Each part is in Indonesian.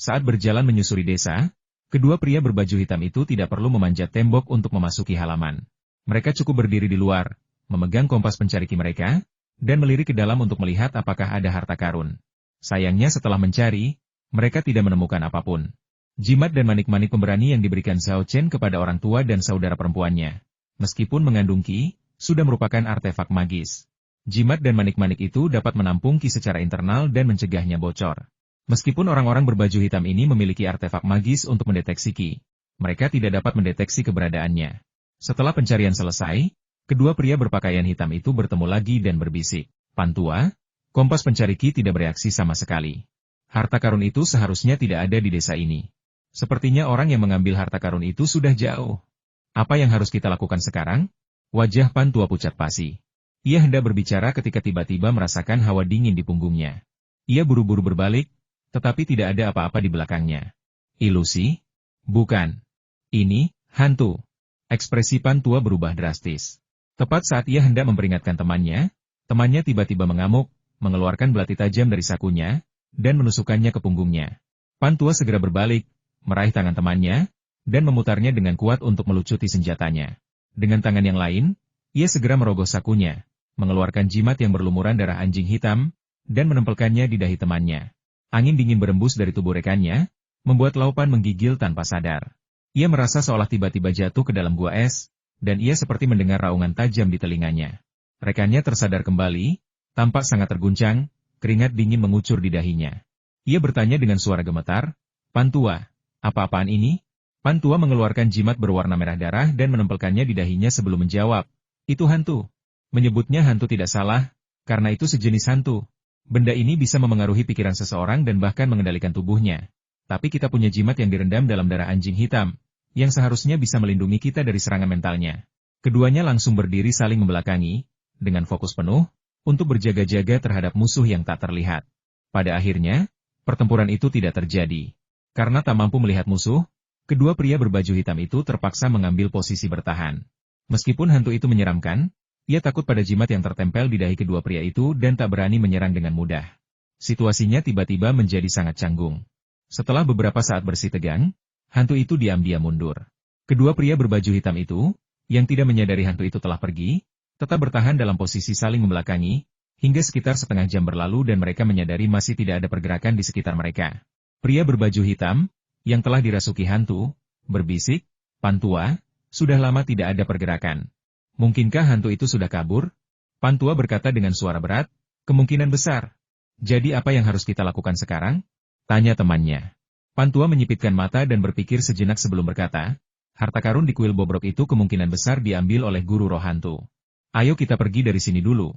Saat berjalan menyusuri desa, kedua pria berbaju hitam itu tidak perlu memanjat tembok untuk memasuki halaman. Mereka cukup berdiri di luar, memegang kompas pencariki mereka, dan melirik ke dalam untuk melihat apakah ada harta karun. Sayangnya setelah mencari, mereka tidak menemukan apapun. Jimat dan manik-manik pemberani yang diberikan Zhao Chen kepada orang tua dan saudara perempuannya, meskipun mengandung Qi, sudah merupakan artefak magis. Jimat dan manik-manik itu dapat menampung Qi secara internal dan mencegahnya bocor. Meskipun orang-orang berbaju hitam ini memiliki artefak magis untuk mendeteksi Qi, mereka tidak dapat mendeteksi keberadaannya. Setelah pencarian selesai, kedua pria berpakaian hitam itu bertemu lagi dan berbisik. Pantua, kompas pencari Qi tidak bereaksi sama sekali. Harta karun itu seharusnya tidak ada di desa ini. Sepertinya orang yang mengambil harta karun itu sudah jauh. Apa yang harus kita lakukan sekarang? Wajah Pantua pucat pasi. Ia hendak berbicara ketika tiba-tiba merasakan hawa dingin di punggungnya. Ia buru-buru berbalik, tetapi tidak ada apa-apa di belakangnya. Ilusi? Bukan. Ini, hantu. Ekspresi Pantua berubah drastis. Tepat saat ia hendak memperingatkan temannya tiba-tiba mengamuk, mengeluarkan belati tajam dari sakunya, dan menusukkannya ke punggungnya. Pantua segera berbalik, meraih tangan temannya, dan memutarnya dengan kuat untuk melucuti senjatanya. Dengan tangan yang lain, ia segera merogoh sakunya, mengeluarkan jimat yang berlumuran darah anjing hitam, dan menempelkannya di dahi temannya. Angin dingin berembus dari tubuh rekannya, membuat Laupan menggigil tanpa sadar. Ia merasa seolah tiba-tiba jatuh ke dalam gua es, dan ia seperti mendengar raungan tajam di telinganya. Rekannya tersadar kembali, tampak sangat terguncang, keringat dingin mengucur di dahinya. Ia bertanya dengan suara gemetar, "Pantua, apa-apaan ini?" Pantua mengeluarkan jimat berwarna merah darah dan menempelkannya di dahinya sebelum menjawab, "Itu hantu." Menyebutnya hantu tidak salah, karena itu sejenis hantu. Benda ini bisa memengaruhi pikiran seseorang dan bahkan mengendalikan tubuhnya. Tapi kita punya jimat yang direndam dalam darah anjing hitam, yang seharusnya bisa melindungi kita dari serangan mentalnya. Keduanya langsung berdiri saling membelakangi, dengan fokus penuh, untuk berjaga-jaga terhadap musuh yang tak terlihat. Pada akhirnya, pertempuran itu tidak terjadi. Karena tak mampu melihat musuh, kedua pria berbaju hitam itu terpaksa mengambil posisi bertahan. Meskipun hantu itu menyeramkan, ia takut pada jimat yang tertempel di dahi kedua pria itu dan tak berani menyerang dengan mudah. Situasinya tiba-tiba menjadi sangat canggung. Setelah beberapa saat bersih tegang, hantu itu diam-diam mundur. Kedua pria berbaju hitam itu, yang tidak menyadari hantu itu telah pergi, tetap bertahan dalam posisi saling membelakangi, hingga sekitar setengah jam berlalu dan mereka menyadari masih tidak ada pergerakan di sekitar mereka. Pria berbaju hitam, yang telah dirasuki hantu, berbisik, "Pantua, sudah lama tidak ada pergerakan. Mungkinkah hantu itu sudah kabur?" Pantua berkata dengan suara berat, "Kemungkinan besar." "Jadi apa yang harus kita lakukan sekarang?" tanya temannya. Pantua menyipitkan mata dan berpikir sejenak sebelum berkata, "Harta karun di kuil bobrok itu kemungkinan besar diambil oleh guru roh hantu. Ayo kita pergi dari sini dulu,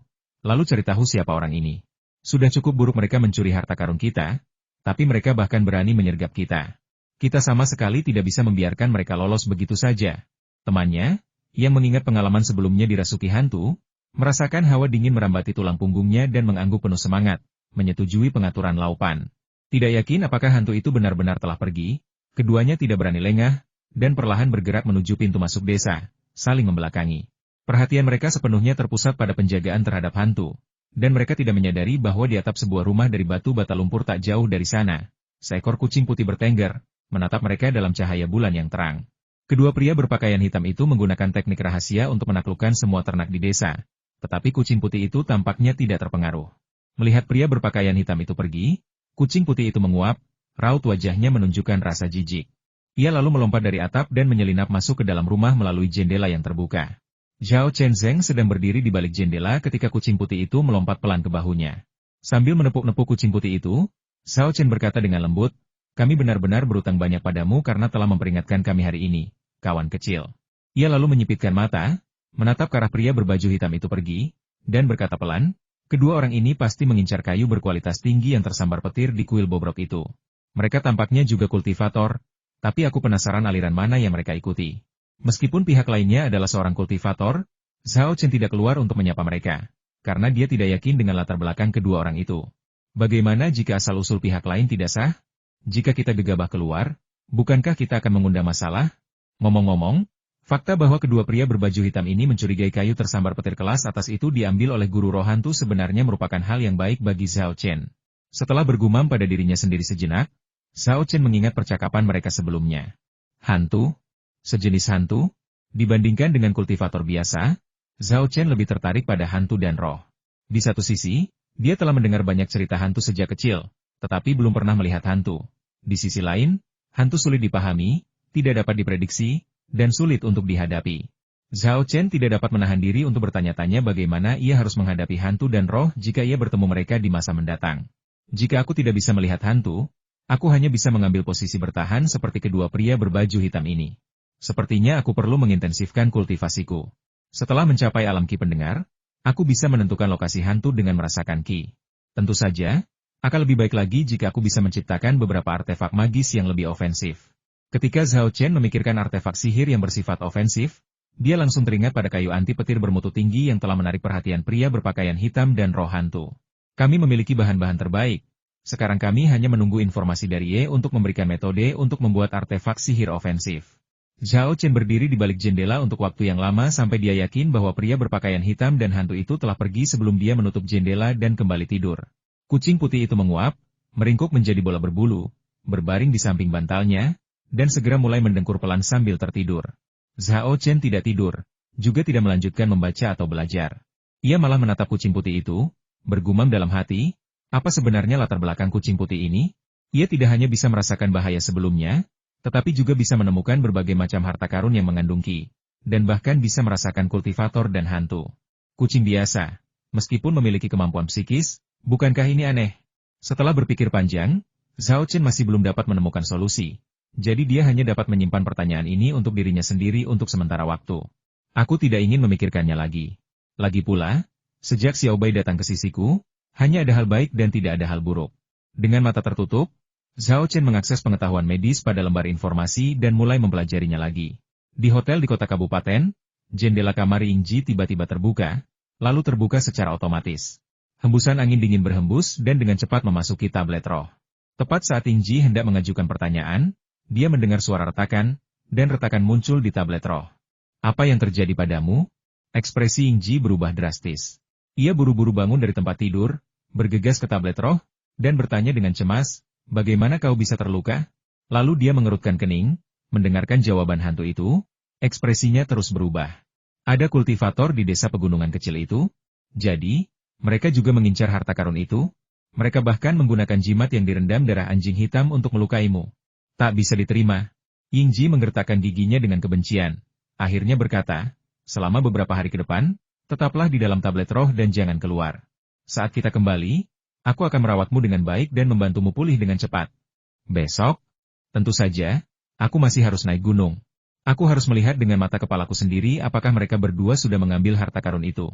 lalu cari tahu siapa orang ini. Sudah cukup buruk mereka mencuri harta karun kita, tapi mereka bahkan berani menyergap kita. Kita sama sekali tidak bisa membiarkan mereka lolos begitu saja." Temannya, yang mengingat pengalaman sebelumnya dirasuki hantu, merasakan hawa dingin merambati tulang punggungnya dan mengangguk penuh semangat, menyetujui pengaturan Laupan. Tidak yakin apakah hantu itu benar-benar telah pergi, keduanya tidak berani lengah, dan perlahan bergerak menuju pintu masuk desa, saling membelakangi. Perhatian mereka sepenuhnya terpusat pada penjagaan terhadap hantu, dan mereka tidak menyadari bahwa di atap sebuah rumah dari batu bata lumpur tak jauh dari sana, seekor kucing putih bertengger, menatap mereka dalam cahaya bulan yang terang. Kedua pria berpakaian hitam itu menggunakan teknik rahasia untuk menaklukkan semua ternak di desa, tetapi kucing putih itu tampaknya tidak terpengaruh. Melihat pria berpakaian hitam itu pergi, kucing putih itu menguap, raut wajahnya menunjukkan rasa jijik. Ia lalu melompat dari atap dan menyelinap masuk ke dalam rumah melalui jendela yang terbuka. Zhao Chenzeng sedang berdiri di balik jendela ketika kucing putih itu melompat pelan ke bahunya. Sambil menepuk-nepuk kucing putih itu, Zhao Chen berkata dengan lembut, "Kami benar-benar berutang banyak padamu karena telah memperingatkan kami hari ini, kawan kecil." Ia lalu menyipitkan mata, menatap ke arah pria berbaju hitam itu pergi, dan berkata pelan, "Kedua orang ini pasti mengincar kayu berkualitas tinggi yang tersambar petir di kuil bobrok itu. Mereka tampaknya juga kultivator, tapi aku penasaran aliran mana yang mereka ikuti." Meskipun pihak lainnya adalah seorang kultivator, Zhao Chen tidak keluar untuk menyapa mereka, karena dia tidak yakin dengan latar belakang kedua orang itu. Bagaimana jika asal-usul pihak lain tidak sah? Jika kita gegabah keluar, bukankah kita akan mengundang masalah? Ngomong-ngomong, fakta bahwa kedua pria berbaju hitam ini mencurigai kayu tersambar petir kelas atas itu diambil oleh guru roh hantu sebenarnya merupakan hal yang baik bagi Zhao Chen. Setelah bergumam pada dirinya sendiri sejenak, Zhao Chen mengingat percakapan mereka sebelumnya. Hantu? Sejenis hantu? Dibandingkan dengan kultivator biasa, Zhao Chen lebih tertarik pada hantu dan roh. Di satu sisi, dia telah mendengar banyak cerita hantu sejak kecil, tetapi belum pernah melihat hantu. Di sisi lain, hantu sulit dipahami, tidak dapat diprediksi, dan sulit untuk dihadapi. Zhao Chen tidak dapat menahan diri untuk bertanya-tanya bagaimana ia harus menghadapi hantu dan roh jika ia bertemu mereka di masa mendatang. Jika aku tidak bisa melihat hantu, aku hanya bisa mengambil posisi bertahan seperti kedua pria berbaju hitam ini. Sepertinya aku perlu mengintensifkan kultivasiku. Setelah mencapai alam ki pendengar, aku bisa menentukan lokasi hantu dengan merasakan ki. Tentu saja, akan lebih baik lagi jika aku bisa menciptakan beberapa artefak magis yang lebih ofensif. Ketika Zhao Chen memikirkan artefak sihir yang bersifat ofensif, dia langsung teringat pada kayu anti petir bermutu tinggi yang telah menarik perhatian pria berpakaian hitam dan roh hantu. Kami memiliki bahan-bahan terbaik. Sekarang kami hanya menunggu informasi dari Ye untuk memberikan metode untuk membuat artefak sihir ofensif. Zhao Chen berdiri di balik jendela untuk waktu yang lama sampai dia yakin bahwa pria berpakaian hitam dan hantu itu telah pergi sebelum dia menutup jendela dan kembali tidur. Kucing putih itu menguap, meringkuk menjadi bola berbulu, berbaring di samping bantalnya, dan segera mulai mendengkur pelan sambil tertidur. Zhao Chen tidak tidur, juga tidak melanjutkan membaca atau belajar. Ia malah menatap kucing putih itu, bergumam dalam hati, apa sebenarnya latar belakang kucing putih ini? Ia tidak hanya bisa merasakan bahaya sebelumnya, tetapi juga bisa menemukan berbagai macam harta karun yang mengandung ki, dan bahkan bisa merasakan kultivator dan hantu. Kucing biasa, meskipun memiliki kemampuan psikis, bukankah ini aneh? Setelah berpikir panjang, Zhao Chen masih belum dapat menemukan solusi. Jadi dia hanya dapat menyimpan pertanyaan ini untuk dirinya sendiri untuk sementara waktu. Aku tidak ingin memikirkannya lagi. Lagi pula, sejak Xiao Bai datang ke sisiku, hanya ada hal baik dan tidak ada hal buruk. Dengan mata tertutup, Zhao Chen mengakses pengetahuan medis pada lembar informasi dan mulai mempelajarinya lagi. Di hotel di kota kabupaten, jendela kamar Yingji tiba-tiba terbuka, lalu terbuka secara otomatis. Hembusan angin dingin berhembus dan dengan cepat memasuki tablet roh. Tepat saat Yingji hendak mengajukan pertanyaan, dia mendengar suara retakan, dan retakan muncul di tablet roh. Apa yang terjadi padamu? Ekspresi Yingji berubah drastis. Ia buru-buru bangun dari tempat tidur, bergegas ke tablet roh, dan bertanya dengan cemas, bagaimana kau bisa terluka? Lalu dia mengerutkan kening, mendengarkan jawaban hantu itu, ekspresinya terus berubah. Ada kultivator di desa pegunungan kecil itu? Jadi, mereka juga mengincar harta karun itu? Mereka bahkan menggunakan jimat yang direndam darah anjing hitam untuk melukaimu. Tak bisa diterima. Yingji menggertakkan giginya dengan kebencian. Akhirnya berkata, selama beberapa hari ke depan, tetaplah di dalam tablet roh dan jangan keluar. Saat kita kembali, aku akan merawatmu dengan baik dan membantumu pulih dengan cepat. Besok? Tentu saja, aku masih harus naik gunung. Aku harus melihat dengan mata kepalaku sendiri apakah mereka berdua sudah mengambil harta karun itu.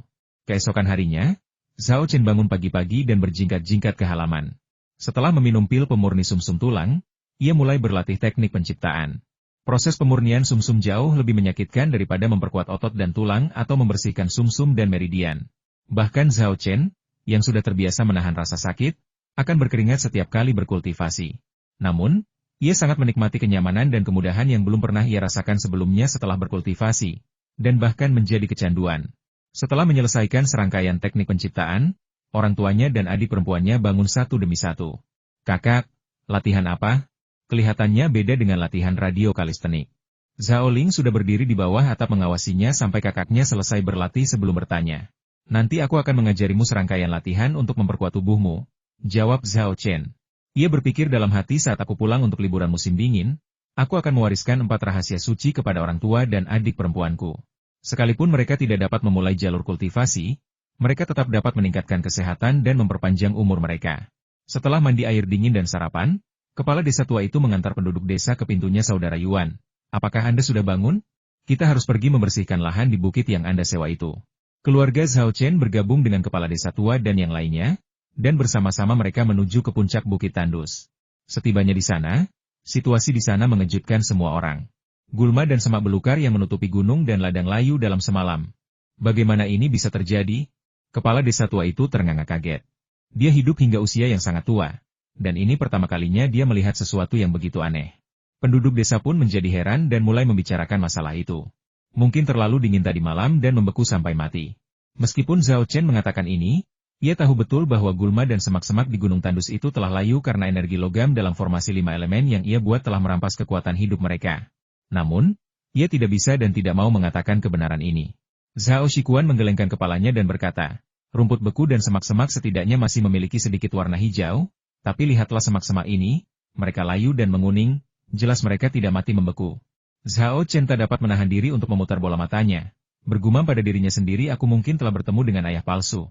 Keesokan harinya, Zhao Chen bangun pagi-pagi dan berjingkat-jingkat ke halaman. Setelah meminum pil pemurni sumsum tulang, ia mulai berlatih teknik penciptaan. Proses pemurnian sumsum jauh lebih menyakitkan daripada memperkuat otot dan tulang atau membersihkan sumsum dan meridian. Bahkan Zhao Chen, yang sudah terbiasa menahan rasa sakit, akan berkeringat setiap kali berkultivasi. Namun, ia sangat menikmati kenyamanan dan kemudahan yang belum pernah ia rasakan sebelumnya setelah berkultivasi, dan bahkan menjadi kecanduan. Setelah menyelesaikan serangkaian teknik penciptaan, orang tuanya dan adik perempuannya bangun satu demi satu. Kakak, latihan apa? Kelihatannya beda dengan latihan radio kalistenik. Zhao Ling sudah berdiri di bawah atap mengawasinya sampai kakaknya selesai berlatih sebelum bertanya. Nanti aku akan mengajarimu serangkaian latihan untuk memperkuat tubuhmu, jawab Zhao Chen. Ia berpikir dalam hati saat aku pulang untuk liburan musim dingin, aku akan mewariskan 4 rahasia suci kepada orang tua dan adik perempuanku. Sekalipun mereka tidak dapat memulai jalur kultivasi, mereka tetap dapat meningkatkan kesehatan dan memperpanjang umur mereka. Setelah mandi air dingin dan sarapan, kepala desa tua itu mengantar penduduk desa ke pintunya saudara Yuan. Apakah Anda sudah bangun? Kita harus pergi membersihkan lahan di bukit yang Anda sewa itu. Keluarga Zhao Chen bergabung dengan kepala desa tua dan yang lainnya, dan bersama-sama mereka menuju ke puncak Bukit Tandus. Setibanya di sana, situasi di sana mengejutkan semua orang. Gulma dan semak belukar yang menutupi gunung dan ladang layu dalam semalam. Bagaimana ini bisa terjadi? Kepala desa tua itu ternganga kaget. Dia hidup hingga usia yang sangat tua, dan ini pertama kalinya dia melihat sesuatu yang begitu aneh. Penduduk desa pun menjadi heran dan mulai membicarakan masalah itu. Mungkin terlalu dingin tadi malam dan membeku sampai mati. Meskipun Zhao Chen mengatakan ini, Ia tahu betul bahwa gulma dan semak-semak di Gunung Tandus itu telah layu karena energi logam dalam formasi 5 elemen yang ia buat telah merampas kekuatan hidup mereka. Namun, ia tidak bisa dan tidak mau mengatakan kebenaran ini. Zhao Shikuan menggelengkan kepalanya dan berkata, rumput beku dan semak-semak setidaknya masih memiliki sedikit warna hijau, tapi lihatlah semak-semak ini, mereka layu dan menguning, jelas mereka tidak mati membeku. Zhao Chen tak dapat menahan diri untuk memutar bola matanya. Bergumam pada dirinya sendiri, aku mungkin telah bertemu dengan ayah palsu.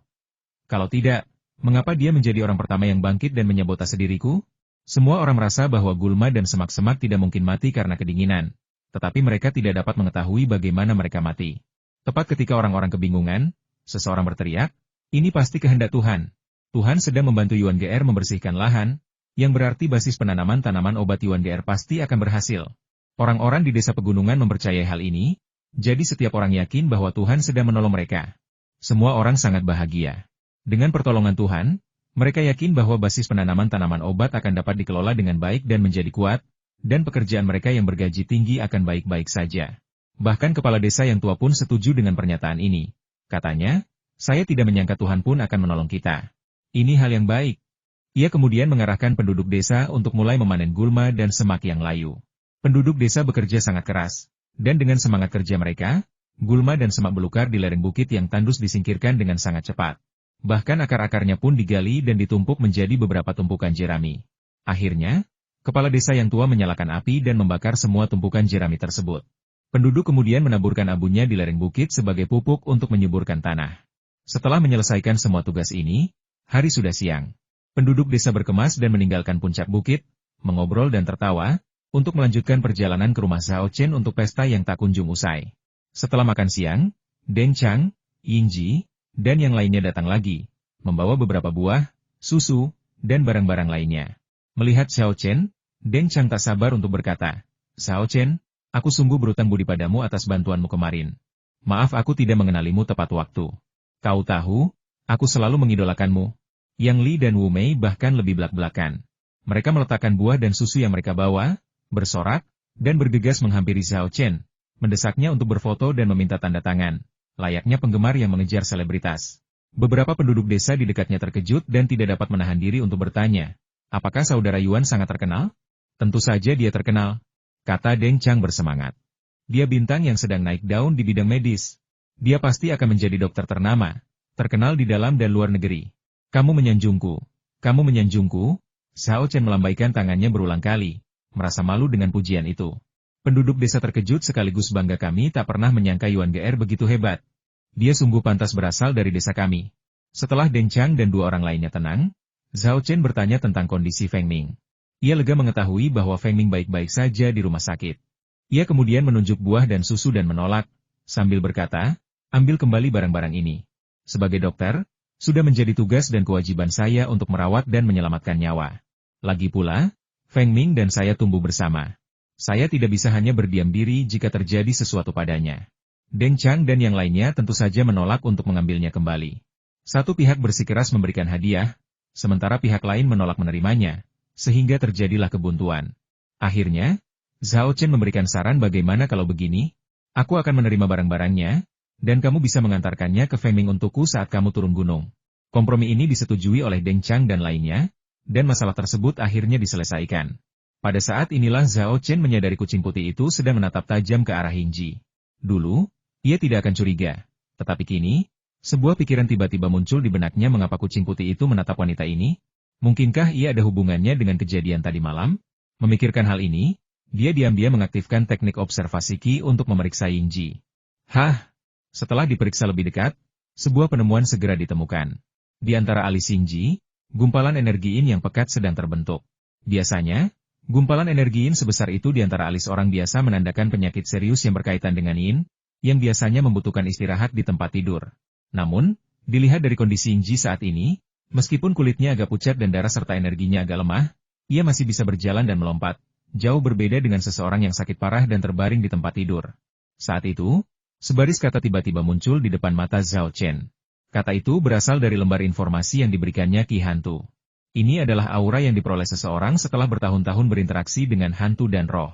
Kalau tidak, mengapa dia menjadi orang pertama yang bangkit dan menyabotase diriku? Semua orang merasa bahwa gulma dan semak-semak tidak mungkin mati karena kedinginan. Tetapi mereka tidak dapat mengetahui bagaimana mereka mati. Tepat ketika orang-orang kebingungan, seseorang berteriak, ini pasti kehendak Tuhan. Tuhan sedang membantu Yuan GR membersihkan lahan, yang berarti basis penanaman tanaman obat Yuan GR pasti akan berhasil. Orang-orang di desa pegunungan mempercayai hal ini, jadi setiap orang yakin bahwa Tuhan sedang menolong mereka. Semua orang sangat bahagia. Dengan pertolongan Tuhan, mereka yakin bahwa basis penanaman tanaman obat akan dapat dikelola dengan baik dan menjadi kuat, dan pekerjaan mereka yang bergaji tinggi akan baik-baik saja. Bahkan kepala desa yang tua pun setuju dengan pernyataan ini. Katanya, saya tidak menyangka Tuhan pun akan menolong kita. Ini hal yang baik. Ia kemudian mengarahkan penduduk desa untuk mulai memanen gulma dan semak yang layu. Penduduk desa bekerja sangat keras, dan dengan semangat kerja mereka, gulma dan semak belukar di lereng bukit yang tandus disingkirkan dengan sangat cepat. Bahkan akar-akarnya pun digali dan ditumpuk menjadi beberapa tumpukan jerami. Akhirnya, kepala desa yang tua menyalakan api dan membakar semua tumpukan jerami tersebut. Penduduk kemudian menaburkan abunya di lereng bukit sebagai pupuk untuk menyuburkan tanah. Setelah menyelesaikan semua tugas ini, hari sudah siang. Penduduk desa berkemas dan meninggalkan puncak bukit, mengobrol dan tertawa, untuk melanjutkan perjalanan ke rumah Zhao Chen untuk pesta yang tak kunjung usai. Setelah makan siang, Deng Chang, Yingji, dan yang lainnya datang lagi, membawa beberapa buah, susu, dan barang-barang lainnya. Melihat Zhao Chen, Deng Chang tak sabar untuk berkata, Zhao Chen, aku sungguh berutang budi padamu atas bantuanmu kemarin. Maaf aku tidak mengenalimu tepat waktu. Kau tahu, aku selalu mengidolakanmu. Yang Li dan Wu Mei bahkan lebih belak-belakan. Mereka meletakkan buah dan susu yang mereka bawa, bersorak, dan bergegas menghampiri Zhao Chen, mendesaknya untuk berfoto dan meminta tanda tangan. Layaknya penggemar yang mengejar selebritas. Beberapa penduduk desa di dekatnya terkejut dan tidak dapat menahan diri untuk bertanya, apakah saudara Yuan sangat terkenal? Tentu saja dia terkenal, kata Deng Chang bersemangat. Dia bintang yang sedang naik daun di bidang medis. Dia pasti akan menjadi dokter ternama, terkenal di dalam dan luar negeri. Kamu menyanjungku. Kamu menyanjungku? Zhao Chen melambaikan tangannya berulang kali, merasa malu dengan pujian itu. Penduduk desa terkejut sekaligus bangga, kami tak pernah menyangka Yuan GR begitu hebat. Dia sungguh pantas berasal dari desa kami. Setelah Deng Chang dan dua orang lainnya tenang, Zhao Chen bertanya tentang kondisi Feng Ming. Ia lega mengetahui bahwa Feng Ming baik-baik saja di rumah sakit. Ia kemudian menunjuk buah dan susu dan menolak, sambil berkata, ambil kembali barang-barang ini. Sebagai dokter, sudah menjadi tugas dan kewajiban saya untuk merawat dan menyelamatkan nyawa. Lagi pula, Feng Ming dan saya tumbuh bersama. Saya tidak bisa hanya berdiam diri jika terjadi sesuatu padanya. Deng Chang dan yang lainnya tentu saja menolak untuk mengambilnya kembali. Satu pihak bersikeras memberikan hadiah, sementara pihak lain menolak menerimanya, sehingga terjadilah kebuntuan. Akhirnya, Zhao Chen memberikan saran, bagaimana kalau begini? Aku akan menerima barang-barangnya, dan kamu bisa mengantarkannya ke Feng Ming untukku saat kamu turun gunung. Kompromi ini disetujui oleh Deng Chang dan lainnya, dan masalah tersebut akhirnya diselesaikan. Pada saat inilah Zhao Chen menyadari kucing putih itu sedang menatap tajam ke arah Yingji. Dulu, ia tidak akan curiga. Tetapi kini, sebuah pikiran tiba-tiba muncul di benaknya, mengapa kucing putih itu menatap wanita ini? Mungkinkah ia ada hubungannya dengan kejadian tadi malam? Memikirkan hal ini, dia diam-diam mengaktifkan teknik observasi Qi untuk memeriksa Yingji. Setelah diperiksa lebih dekat, sebuah penemuan segera ditemukan. Di antara alis Yingji, gumpalan energi yin yang pekat sedang terbentuk. Biasanya, gumpalan energi yin sebesar itu di antara alis orang biasa menandakan penyakit serius yang berkaitan dengan yin, yang biasanya membutuhkan istirahat di tempat tidur. Namun, dilihat dari kondisi Yingji saat ini, meskipun kulitnya agak pucat dan darah serta energinya agak lemah, ia masih bisa berjalan dan melompat, jauh berbeda dengan seseorang yang sakit parah dan terbaring di tempat tidur. Saat itu, sebaris kata tiba-tiba muncul di depan mata Zhao Chen. Kata itu berasal dari lembar informasi yang diberikannya Qi Hantu. Ini adalah aura yang diperoleh seseorang setelah bertahun-tahun berinteraksi dengan hantu dan roh.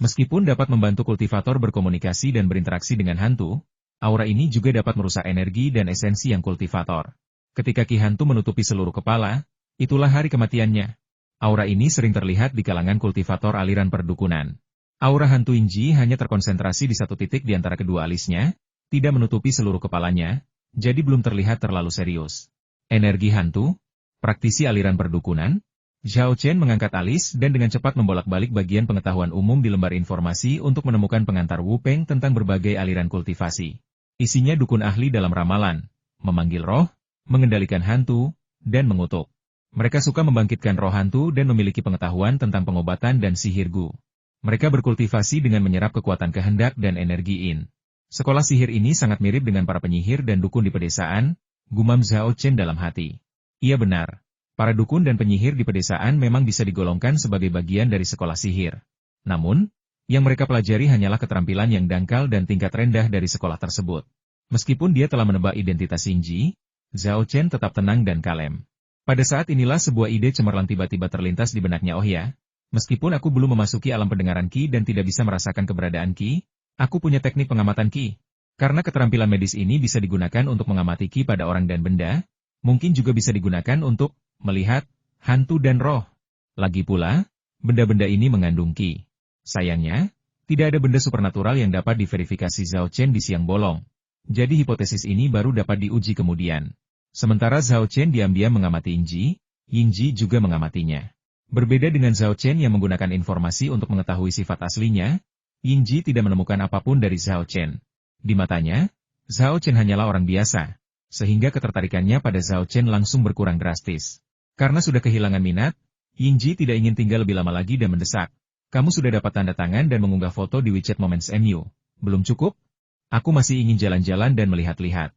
Meskipun dapat membantu kultivator berkomunikasi dan berinteraksi dengan hantu, aura ini juga dapat merusak energi dan esensi yang kultivator. Ketika Ki Hantu menutupi seluruh kepala, itulah hari kematiannya. Aura ini sering terlihat di kalangan kultivator aliran perdukunan. Aura hantu Yingji hanya terkonsentrasi di satu titik di antara kedua alisnya, tidak menutupi seluruh kepalanya, jadi belum terlihat terlalu serius. Energi hantu? Praktisi aliran perdukunan? Zhao Chen mengangkat alis dan dengan cepat membolak-balik bagian pengetahuan umum di lembar informasi untuk menemukan pengantar Wu Peng tentang berbagai aliran kultivasi. Isinya dukun ahli dalam ramalan, memanggil roh, mengendalikan hantu, dan mengutuk. Mereka suka membangkitkan roh hantu dan memiliki pengetahuan tentang pengobatan dan sihir Gu. Mereka berkultivasi dengan menyerap kekuatan kehendak dan energi Yin. Sekolah sihir ini sangat mirip dengan para penyihir dan dukun di pedesaan, gumam Zhao Chen dalam hati. Iya benar. Para dukun dan penyihir di pedesaan memang bisa digolongkan sebagai bagian dari sekolah sihir. Namun, yang mereka pelajari hanyalah keterampilan yang dangkal dan tingkat rendah dari sekolah tersebut. Meskipun dia telah menebak identitas Yingji, Zhao Chen tetap tenang dan kalem. Pada saat inilah sebuah ide cemerlang tiba-tiba terlintas di benaknya. Oh ya, meskipun aku belum memasuki alam pendengaran Qi dan tidak bisa merasakan keberadaan Qi, aku punya teknik pengamatan Qi. Karena keterampilan medis ini bisa digunakan untuk mengamati Qi pada orang dan benda, mungkin juga bisa digunakan untuk melihat hantu dan roh. Lagi pula, benda-benda ini mengandung Qi. Sayangnya, tidak ada benda supernatural yang dapat diverifikasi Zhao Chen di siang bolong. Jadi hipotesis ini baru dapat diuji kemudian. Sementara Zhao Chen diam-diam mengamati Yingji juga mengamatinya. Berbeda dengan Zhao Chen yang menggunakan informasi untuk mengetahui sifat aslinya, Yingji tidak menemukan apapun dari Zhao Chen. Di matanya, Zhao Chen hanyalah orang biasa, sehingga ketertarikannya pada Zhao Chen langsung berkurang drastis. Karena sudah kehilangan minat, Yingji tidak ingin tinggal lebih lama lagi dan mendesak. Kamu sudah dapat tanda tangan dan mengunggah foto di WeChat Moments MU. Belum cukup? Aku masih ingin jalan-jalan dan melihat-lihat.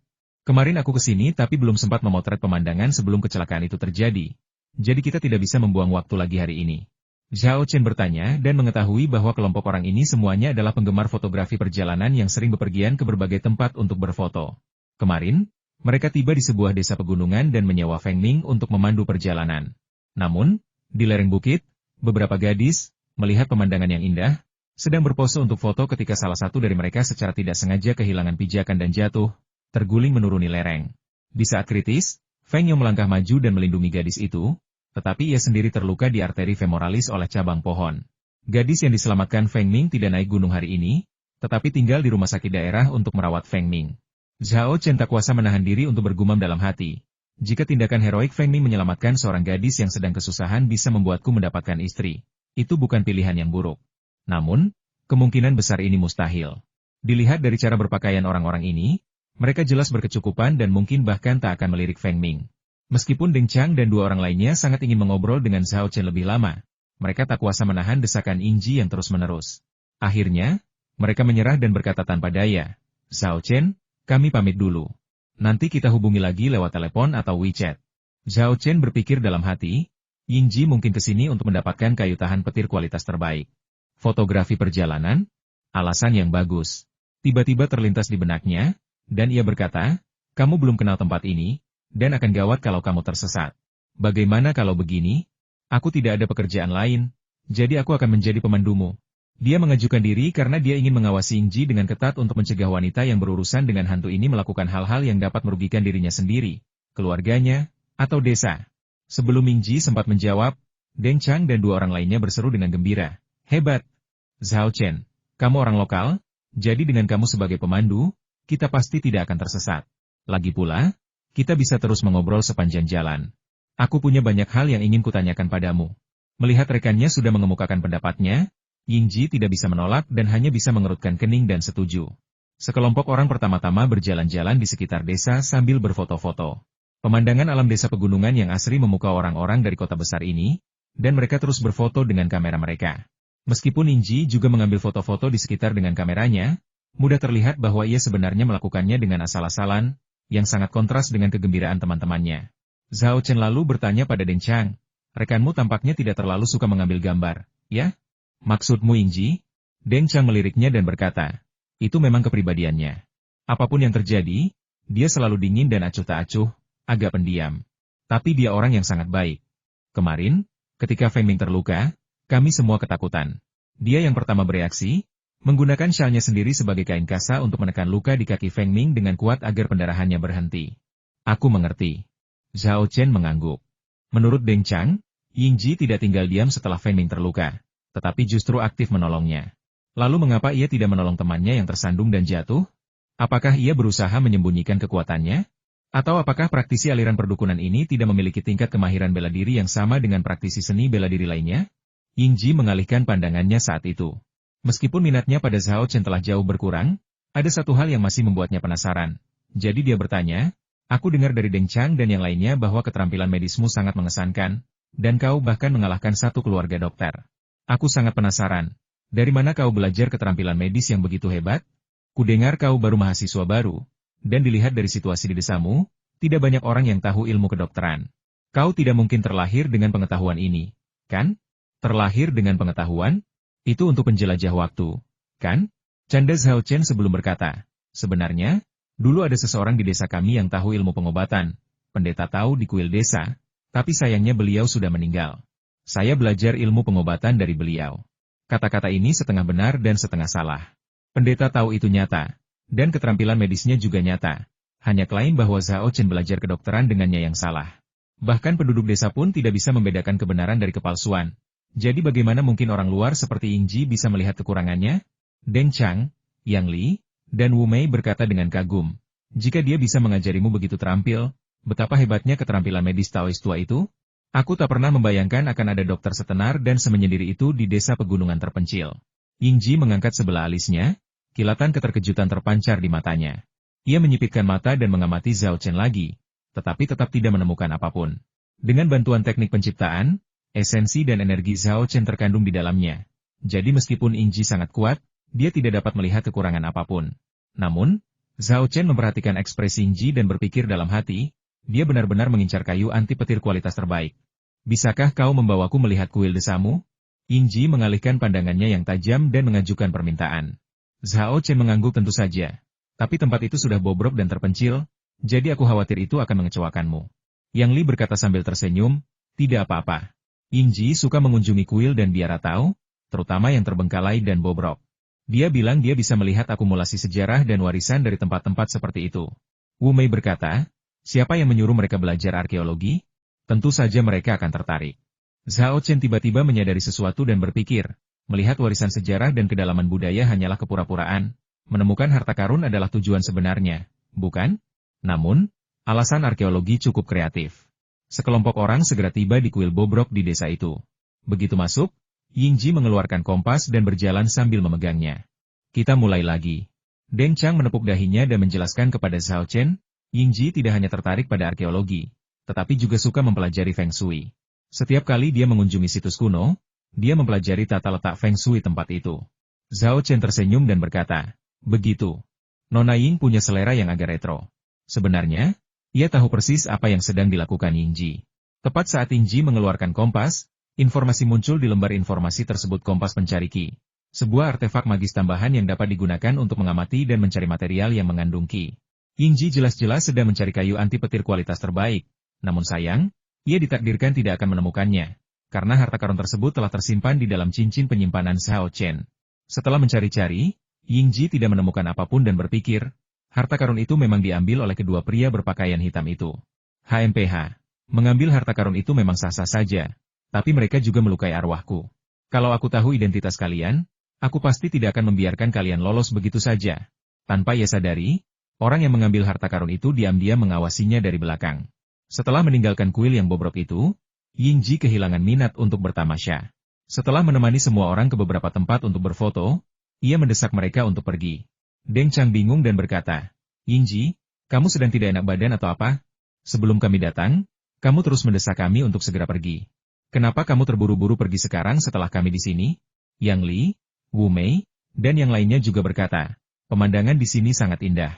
Kemarin aku kesini tapi belum sempat memotret pemandangan sebelum kecelakaan itu terjadi. Jadi kita tidak bisa membuang waktu lagi hari ini. Zhao Chen bertanya dan mengetahui bahwa kelompok orang ini semuanya adalah penggemar fotografi perjalanan yang sering bepergian ke berbagai tempat untuk berfoto. Kemarin, mereka tiba di sebuah desa pegunungan dan menyewa Feng Ming untuk memandu perjalanan. Namun, di lereng bukit, beberapa gadis, melihat pemandangan yang indah, sedang berpose untuk foto ketika salah satu dari mereka secara tidak sengaja kehilangan pijakan dan jatuh, terguling menuruni lereng. Di saat kritis, Feng Yong melangkah maju dan melindungi gadis itu, tetapi ia sendiri terluka di arteri femoralis oleh cabang pohon. Gadis yang diselamatkan Feng Ming tidak naik gunung hari ini, tetapi tinggal di rumah sakit daerah untuk merawat Feng Ming. Zhao Chen tak kuasa menahan diri untuk bergumam dalam hati. Jika tindakan heroik Feng Ming menyelamatkan seorang gadis yang sedang kesusahan bisa membuatku mendapatkan istri, itu bukan pilihan yang buruk. Namun, kemungkinan besar ini mustahil. Dilihat dari cara berpakaian orang-orang ini, mereka jelas berkecukupan dan mungkin bahkan tak akan melirik Feng Ming. Meskipun Deng Chang dan dua orang lainnya sangat ingin mengobrol dengan Zhao Chen lebih lama, mereka tak kuasa menahan desakan Yingji yang terus-menerus. Akhirnya, mereka menyerah dan berkata tanpa daya, Zhao Chen, kami pamit dulu. Nanti kita hubungi lagi lewat telepon atau WeChat. Zhao Chen berpikir dalam hati, Yingji mungkin kesini untuk mendapatkan kayu tahan petir kualitas terbaik. Fotografi perjalanan? Alasan yang bagus. Tiba-tiba terlintas di benaknya, dan ia berkata, kamu belum kenal tempat ini, dan akan gawat kalau kamu tersesat. Bagaimana kalau begini? Aku tidak ada pekerjaan lain, jadi aku akan menjadi pemandumu. Dia mengajukan diri karena dia ingin mengawasi Yingji dengan ketat untuk mencegah wanita yang berurusan dengan hantu ini melakukan hal-hal yang dapat merugikan dirinya sendiri, keluarganya, atau desa. Sebelum Yingji sempat menjawab, Deng Chang dan dua orang lainnya berseru dengan gembira. Hebat! Zhao Chen, kamu orang lokal, jadi dengan kamu sebagai pemandu, kita pasti tidak akan tersesat. Lagi pula, kita bisa terus mengobrol sepanjang jalan. Aku punya banyak hal yang ingin kutanyakan padamu. Melihat rekannya sudah mengemukakan pendapatnya, Yingji tidak bisa menolak dan hanya bisa mengerutkan kening dan setuju. Sekelompok orang pertama-tama berjalan-jalan di sekitar desa sambil berfoto-foto. Pemandangan alam desa pegunungan yang asri memukau orang-orang dari kota besar ini, dan mereka terus berfoto dengan kamera mereka. Meskipun Yingji juga mengambil foto-foto di sekitar dengan kameranya, mudah terlihat bahwa ia sebenarnya melakukannya dengan asal-asalan, yang sangat kontras dengan kegembiraan teman-temannya. Zhao Chen lalu bertanya pada Deng Chang, rekanmu tampaknya tidak terlalu suka mengambil gambar, ya? Maksudmu Yingji? Deng Chang meliriknya dan berkata, itu memang kepribadiannya. Apapun yang terjadi, dia selalu dingin dan acuh tak acuh, agak pendiam. Tapi dia orang yang sangat baik. Kemarin, ketika Feng Ming terluka, kami semua ketakutan. Dia yang pertama bereaksi, menggunakan syalnya sendiri sebagai kain kasa untuk menekan luka di kaki Feng Ming dengan kuat agar pendarahannya berhenti. Aku mengerti. Zhao Chen mengangguk. Menurut Deng Chang, Yingji tidak tinggal diam setelah Feng Ming terluka, tetapi justru aktif menolongnya. Lalu mengapa ia tidak menolong temannya yang tersandung dan jatuh? Apakah ia berusaha menyembunyikan kekuatannya? Atau apakah praktisi aliran perdukunan ini tidak memiliki tingkat kemahiran bela diri yang sama dengan praktisi seni bela diri lainnya? Yingji mengalihkan pandangannya saat itu. Meskipun minatnya pada Zhao Chen telah jauh berkurang, ada satu hal yang masih membuatnya penasaran. Jadi dia bertanya, aku dengar dari Deng Chang dan yang lainnya bahwa keterampilan medismu sangat mengesankan, dan kau bahkan mengalahkan satu keluarga dokter. Aku sangat penasaran, dari mana kau belajar keterampilan medis yang begitu hebat? Kudengar kau baru mahasiswa baru, dan dilihat dari situasi di desamu, tidak banyak orang yang tahu ilmu kedokteran. Kau tidak mungkin terlahir dengan pengetahuan ini, kan? Terlahir dengan pengetahuan? Itu untuk penjelajah waktu, kan? Canda Zhao Chen sebelum berkata, sebenarnya, dulu ada seseorang di desa kami yang tahu ilmu pengobatan, pendeta tahu di kuil desa, tapi sayangnya beliau sudah meninggal. Saya belajar ilmu pengobatan dari beliau. Kata-kata ini setengah benar dan setengah salah. Pendeta tahu itu nyata, dan keterampilan medisnya juga nyata. Hanya klaim bahwa Zhao Chen belajar kedokteran dengannya yang salah. Bahkan penduduk desa pun tidak bisa membedakan kebenaran dari kepalsuan. Jadi bagaimana mungkin orang luar seperti Yingji bisa melihat kekurangannya? Deng Chang, Yang Li, dan Wu Mei berkata dengan kagum. Jika dia bisa mengajarimu begitu terampil, betapa hebatnya keterampilan medis Taois tua itu? Aku tak pernah membayangkan akan ada dokter setenar dan semenyendiri itu di desa pegunungan terpencil. Yingji mengangkat sebelah alisnya, kilatan keterkejutan terpancar di matanya. Ia menyipitkan mata dan mengamati Zhao Chen lagi, tetapi tetap tidak menemukan apapun. Dengan bantuan teknik penciptaan, esensi dan energi Zhao Chen terkandung di dalamnya. Jadi meskipun Yingji sangat kuat, dia tidak dapat melihat kekurangan apapun. Namun, Zhao Chen memperhatikan ekspresi Yingji dan berpikir dalam hati, dia benar-benar mengincar kayu anti petir kualitas terbaik. Bisakah kau membawaku melihat kuil desamu? Yingji mengalihkan pandangannya yang tajam dan mengajukan permintaan. Zhao Chen mengangguk tentu saja. Tapi tempat itu sudah bobrok dan terpencil, jadi aku khawatir itu akan mengecewakanmu. Yang Li berkata sambil tersenyum, tidak apa-apa. Yingji suka mengunjungi kuil dan biara tahu, terutama yang terbengkalai dan bobrok. Dia bilang dia bisa melihat akumulasi sejarah dan warisan dari tempat-tempat seperti itu. Wu Mei berkata, siapa yang menyuruh mereka belajar arkeologi? Tentu saja mereka akan tertarik. Zhao Chen tiba-tiba menyadari sesuatu dan berpikir, melihat warisan sejarah dan kedalaman budaya hanyalah kepura-puraan, menemukan harta karun adalah tujuan sebenarnya, bukan? Namun, alasan arkeologi cukup kreatif. Sekelompok orang segera tiba di kuil bobrok di desa itu. Begitu masuk, Yingji mengeluarkan kompas dan berjalan sambil memegangnya. Kita mulai lagi. Deng Chang menepuk dahinya dan menjelaskan kepada Zhao Chen, Yingji tidak hanya tertarik pada arkeologi, tetapi juga suka mempelajari Feng Shui. Setiap kali dia mengunjungi situs kuno, dia mempelajari tata letak Feng Shui tempat itu. Zhao Chen tersenyum dan berkata, begitu. Nona Ying punya selera yang agak retro. Sebenarnya, ia tahu persis apa yang sedang dilakukan Yingji. Tepat saat Yingji mengeluarkan kompas, informasi muncul di lembar informasi tersebut kompas pencari Qi. Sebuah artefak magis tambahan yang dapat digunakan untuk mengamati dan mencari material yang mengandung Qi. Yingji jelas-jelas sedang mencari kayu anti petir kualitas terbaik. Namun sayang, ia ditakdirkan tidak akan menemukannya. Karena harta karun tersebut telah tersimpan di dalam cincin penyimpanan Zhao Chen. Setelah mencari-cari, Yingji tidak menemukan apapun dan berpikir, harta karun itu memang diambil oleh kedua pria berpakaian hitam itu. HMPH. Mengambil harta karun itu memang sah-sah saja. Tapi mereka juga melukai arwahku. Kalau aku tahu identitas kalian, aku pasti tidak akan membiarkan kalian lolos begitu saja. Tanpa ia sadari, orang yang mengambil harta karun itu diam-diam mengawasinya dari belakang. Setelah meninggalkan kuil yang bobrok itu, Yingji kehilangan minat untuk bertamasya. Setelah menemani semua orang ke beberapa tempat untuk berfoto, ia mendesak mereka untuk pergi. Deng Chang bingung dan berkata, Yingji, kamu sedang tidak enak badan atau apa? Sebelum kami datang, kamu terus mendesak kami untuk segera pergi. Kenapa kamu terburu-buru pergi sekarang setelah kami di sini? Yang Li, Wu Mei, dan yang lainnya juga berkata, pemandangan di sini sangat indah.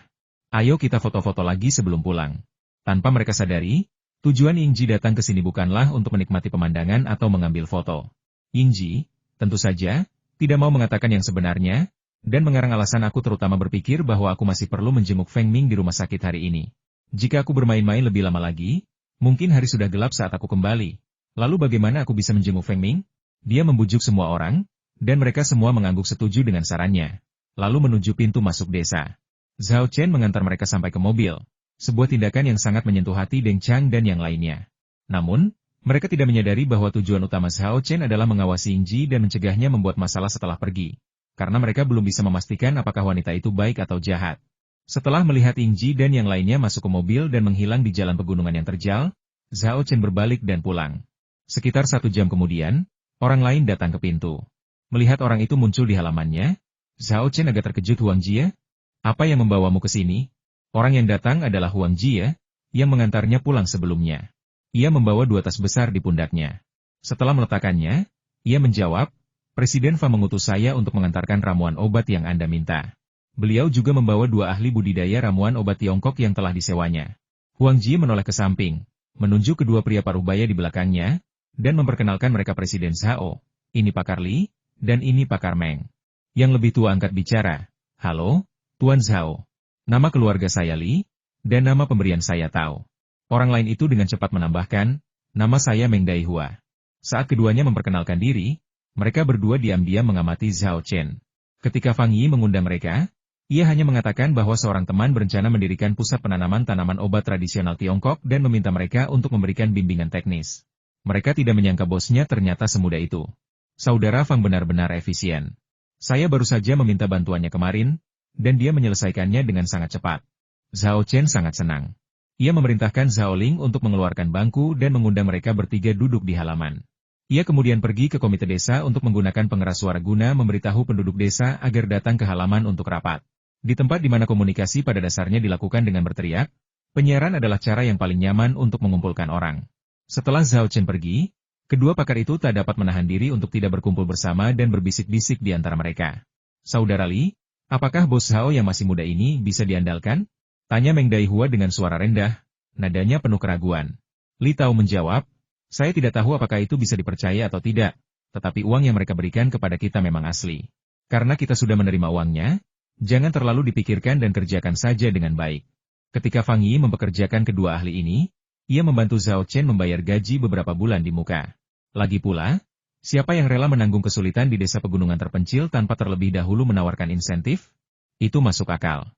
Ayo kita foto-foto lagi sebelum pulang. Tanpa mereka sadari, tujuan Yingji datang ke sini bukanlah untuk menikmati pemandangan atau mengambil foto. Yingji, tentu saja, tidak mau mengatakan yang sebenarnya, dan mengarang alasan aku terutama berpikir bahwa aku masih perlu menjenguk Feng Ming di rumah sakit hari ini. Jika aku bermain-main lebih lama lagi, mungkin hari sudah gelap saat aku kembali. Lalu bagaimana aku bisa menjenguk Feng Ming? Dia membujuk semua orang, dan mereka semua mengangguk setuju dengan sarannya. Lalu menuju pintu masuk desa. Zhao Chen mengantar mereka sampai ke mobil. Sebuah tindakan yang sangat menyentuh hati Deng Chang dan yang lainnya. Namun, mereka tidak menyadari bahwa tujuan utama Zhao Chen adalah mengawasi Yingji dan mencegahnya membuat masalah setelah pergi. Karena mereka belum bisa memastikan apakah wanita itu baik atau jahat. Setelah melihat Yingji dan yang lainnya masuk ke mobil dan menghilang di jalan pegunungan yang terjal, Zhao Chen berbalik dan pulang. Sekitar 1 jam kemudian, orang lain datang ke pintu. Melihat orang itu muncul di halamannya, Zhao Chen agak terkejut. Huang Jie, apa yang membawamu ke sini? Orang yang datang adalah Huang Jie, yang mengantarnya pulang sebelumnya. Ia membawa 2 tas besar di pundaknya. Setelah meletakkannya, ia menjawab, Presiden Fa mengutus saya untuk mengantarkan ramuan obat yang Anda minta. Beliau juga membawa 2 ahli budidaya ramuan obat Tiongkok yang telah disewanya. Huang Jie menoleh ke samping, menunjuk kedua pria parubaya di belakangnya, dan memperkenalkan mereka Presiden Zhao. Ini Pakar Li, dan ini Pakar Meng. Yang lebih tua angkat bicara, halo, Tuan Zhao. Nama keluarga saya Li, dan nama pemberian saya Tao. Orang lain itu dengan cepat menambahkan, nama saya Meng Daihua. Saat keduanya memperkenalkan diri, mereka berdua diam-diam mengamati Zhao Chen. Ketika Fang Yi mengundang mereka, ia hanya mengatakan bahwa seorang teman berencana mendirikan pusat penanaman tanaman obat tradisional Tiongkok dan meminta mereka untuk memberikan bimbingan teknis. Mereka tidak menyangka bosnya ternyata semudah itu. Saudara Fang benar-benar efisien. Saya baru saja meminta bantuannya kemarin, dan dia menyelesaikannya dengan sangat cepat. Zhao Chen sangat senang. Ia memerintahkan Zhao Ling untuk mengeluarkan bangku dan mengundang mereka bertiga duduk di halaman. Ia kemudian pergi ke komite desa untuk menggunakan pengeras suara guna memberitahu penduduk desa agar datang ke halaman untuk rapat. Di tempat di mana komunikasi pada dasarnya dilakukan dengan berteriak, penyiaran adalah cara yang paling nyaman untuk mengumpulkan orang. Setelah Zhao Chen pergi, kedua pakar itu tak dapat menahan diri untuk tidak berkumpul bersama dan berbisik-bisik di antara mereka. Saudara Li, apakah bos Zhao yang masih muda ini bisa diandalkan? Tanya Meng Daihua dengan suara rendah, nadanya penuh keraguan. Li Tao menjawab, saya tidak tahu apakah itu bisa dipercaya atau tidak, tetapi uang yang mereka berikan kepada kita memang asli. Karena kita sudah menerima uangnya, jangan terlalu dipikirkan dan kerjakan saja dengan baik. Ketika Fang Yi mempekerjakan kedua ahli ini, ia membantu Zhao Chen membayar gaji beberapa bulan di muka. Lagi pula, siapa yang rela menanggung kesulitan di desa pegunungan terpencil tanpa terlebih dahulu menawarkan insentif? Itu masuk akal.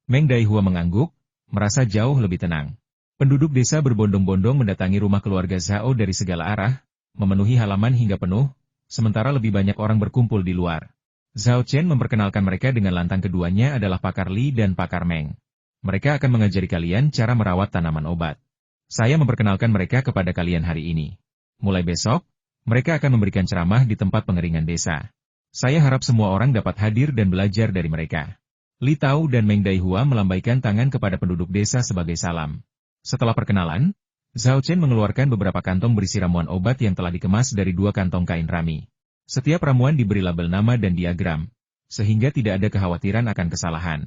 Meng Daihua mengangguk, merasa jauh lebih tenang. Penduduk desa berbondong-bondong mendatangi rumah keluarga Zhao dari segala arah, memenuhi halaman hingga penuh, sementara lebih banyak orang berkumpul di luar. Zhao Chen memperkenalkan mereka dengan lantang keduanya adalah Pakar Li dan Pakar Meng. Mereka akan mengajari kalian cara merawat tanaman obat. Saya memperkenalkan mereka kepada kalian hari ini. Mulai besok, mereka akan memberikan ceramah di tempat pengeringan desa. Saya harap semua orang dapat hadir dan belajar dari mereka. Li Tao dan Meng Daihua melambaikan tangan kepada penduduk desa sebagai salam. Setelah perkenalan, Zhao Chen mengeluarkan beberapa kantong berisi ramuan obat yang telah dikemas dari 2 kantong kain rami. Setiap ramuan diberi label nama dan diagram, sehingga tidak ada kekhawatiran akan kesalahan.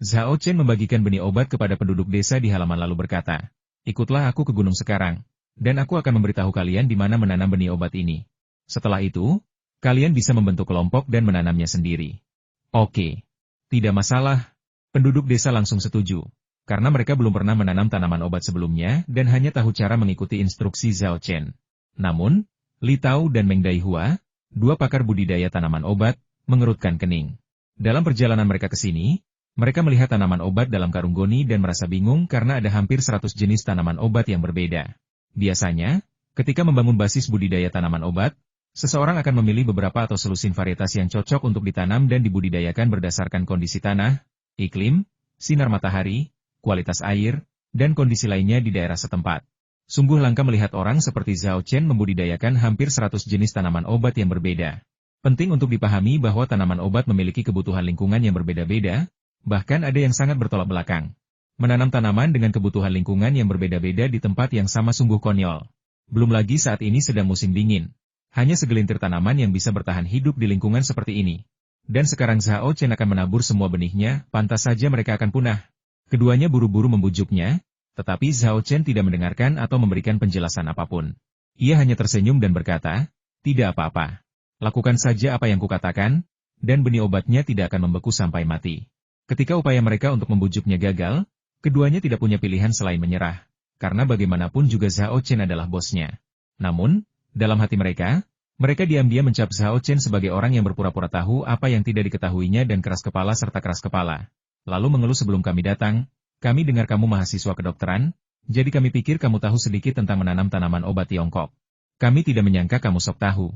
Zhao Chen membagikan benih obat kepada penduduk desa di halaman lalu berkata, ikutlah aku ke gunung sekarang, dan aku akan memberitahu kalian di mana menanam benih obat ini. Setelah itu, kalian bisa membentuk kelompok dan menanamnya sendiri. Oke. Tidak masalah, penduduk desa langsung setuju, karena mereka belum pernah menanam tanaman obat sebelumnya dan hanya tahu cara mengikuti instruksi Zhao Chen. Namun, Li Tao dan Meng Daihua, 2 pakar budidaya tanaman obat, mengerutkan kening. Dalam perjalanan mereka ke sini, mereka melihat tanaman obat dalam karung goni dan merasa bingung karena ada hampir 100 jenis tanaman obat yang berbeda. Biasanya, ketika membangun basis budidaya tanaman obat, seseorang akan memilih beberapa atau selusin varietas yang cocok untuk ditanam dan dibudidayakan berdasarkan kondisi tanah, iklim, sinar matahari, kualitas air, dan kondisi lainnya di daerah setempat. Sungguh langka melihat orang seperti Zhao Chen membudidayakan hampir 100 jenis tanaman obat yang berbeda. Penting untuk dipahami bahwa tanaman obat memiliki kebutuhan lingkungan yang berbeda-beda, bahkan ada yang sangat bertolak belakang. Menanam tanaman dengan kebutuhan lingkungan yang berbeda-beda di tempat yang sama sungguh konyol. Belum lagi saat ini sedang musim dingin. Hanya segelintir tanaman yang bisa bertahan hidup di lingkungan seperti ini. Dan sekarang Zhao Chen akan menabur semua benihnya, pantas saja mereka akan punah. Keduanya buru-buru membujuknya, tetapi Zhao Chen tidak mendengarkan atau memberikan penjelasan apapun. Ia hanya tersenyum dan berkata, tidak apa-apa. Lakukan saja apa yang kukatakan, dan benih obatnya tidak akan membeku sampai mati. Ketika upaya mereka untuk membujuknya gagal, keduanya tidak punya pilihan selain menyerah, karena bagaimanapun juga Zhao Chen adalah bosnya. Namun, dalam hati mereka diam-diam mencap Zhao Chen sebagai orang yang berpura-pura tahu apa yang tidak diketahuinya dan keras kepala serta keras kepala. Lalu mengeluh sebelum kami datang, Kami dengar kamu mahasiswa kedokteran, jadi kami pikir kamu tahu sedikit tentang menanam tanaman obat Tiongkok. Kami tidak menyangka kamu sok tahu.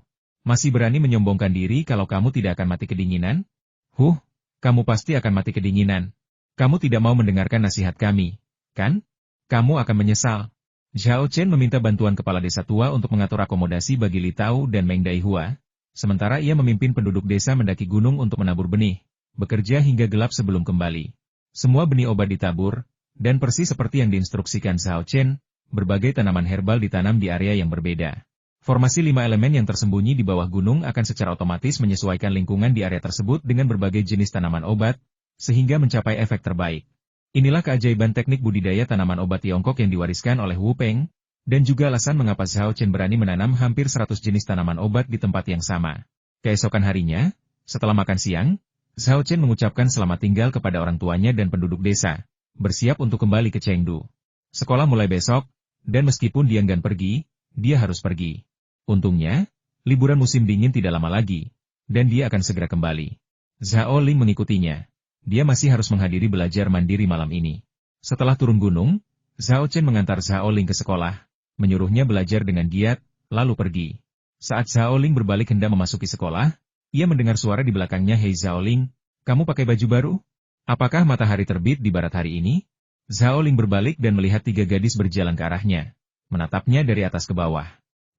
Masih berani menyombongkan diri kalau kamu tidak akan mati kedinginan? Kamu pasti akan mati kedinginan. Kamu tidak mau mendengarkan nasihat kami, kan? Kamu akan menyesal. Zhao Chen meminta bantuan kepala desa tua untuk mengatur akomodasi bagi Li Tao dan Meng Daihua, sementara ia memimpin penduduk desa mendaki gunung untuk menabur benih, bekerja hingga gelap sebelum kembali. Semua benih obat ditabur, dan persis seperti yang diinstruksikan Zhao Chen, berbagai tanaman herbal ditanam di area yang berbeda. Formasi 5 elemen yang tersembunyi di bawah gunung akan secara otomatis menyesuaikan lingkungan di area tersebut dengan berbagai jenis tanaman obat, sehingga mencapai efek terbaik. Inilah keajaiban teknik budidaya tanaman obat Tiongkok yang diwariskan oleh Wu Peng, dan juga alasan mengapa Zhao Chen berani menanam hampir 100 jenis tanaman obat di tempat yang sama. Keesokan harinya, setelah makan siang, Zhao Chen mengucapkan selamat tinggal kepada orang tuanya dan penduduk desa, bersiap untuk kembali ke Chengdu. Sekolah mulai besok, dan meskipun dia enggan pergi, dia harus pergi. Untungnya, liburan musim dingin tidak lama lagi, dan dia akan segera kembali. Zhao Ling mengikutinya. Dia masih harus menghadiri belajar mandiri malam ini. Setelah turun gunung, Zhao Chen mengantar Zhao Ling ke sekolah, menyuruhnya belajar dengan giat, lalu pergi. Saat Zhao Ling berbalik hendak memasuki sekolah, ia mendengar suara di belakangnya. "Hei Zhao Ling, kamu pakai baju baru? Apakah matahari terbit di barat hari ini?" Zhao Ling berbalik dan melihat 3 gadis berjalan ke arahnya, menatapnya dari atas ke bawah.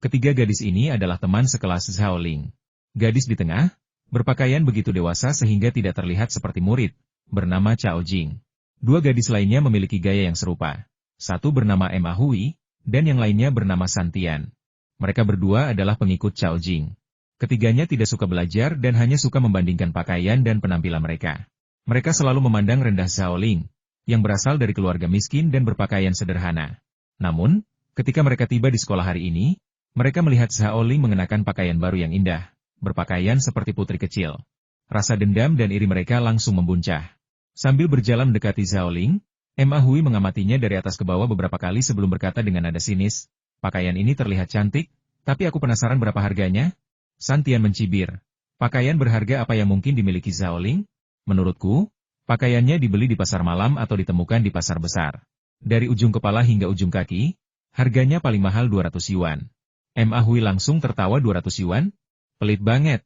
Ketiga gadis ini adalah teman sekelas Zhao Ling. Gadis di tengah, berpakaian begitu dewasa sehingga tidak terlihat seperti murid, bernama Cao Jing. 2 gadis lainnya memiliki gaya yang serupa. Satu bernama Ma Hui, dan yang lainnya bernama San Tian. Mereka berdua adalah pengikut Cao Jing. Ketiganya tidak suka belajar dan hanya suka membandingkan pakaian dan penampilan mereka. Mereka selalu memandang rendah Zhao Ling, yang berasal dari keluarga miskin dan berpakaian sederhana. Namun, ketika mereka tiba di sekolah hari ini, mereka melihat Zhao Ling mengenakan pakaian baru yang indah, berpakaian seperti putri kecil. Rasa dendam dan iri mereka langsung membuncah. Sambil berjalan mendekati Zhao Ling, Ma Hui mengamatinya dari atas ke bawah beberapa kali sebelum berkata dengan nada sinis, "Pakaian ini terlihat cantik, tapi aku penasaran berapa harganya?" San Tian mencibir. "Pakaian berharga apa yang mungkin dimiliki Zhao Ling? Menurutku, pakaiannya dibeli di pasar malam atau ditemukan di pasar besar. Dari ujung kepala hingga ujung kaki, harganya paling mahal 200 yuan. Ma Hui langsung tertawa. 200 yuan? Pelit banget.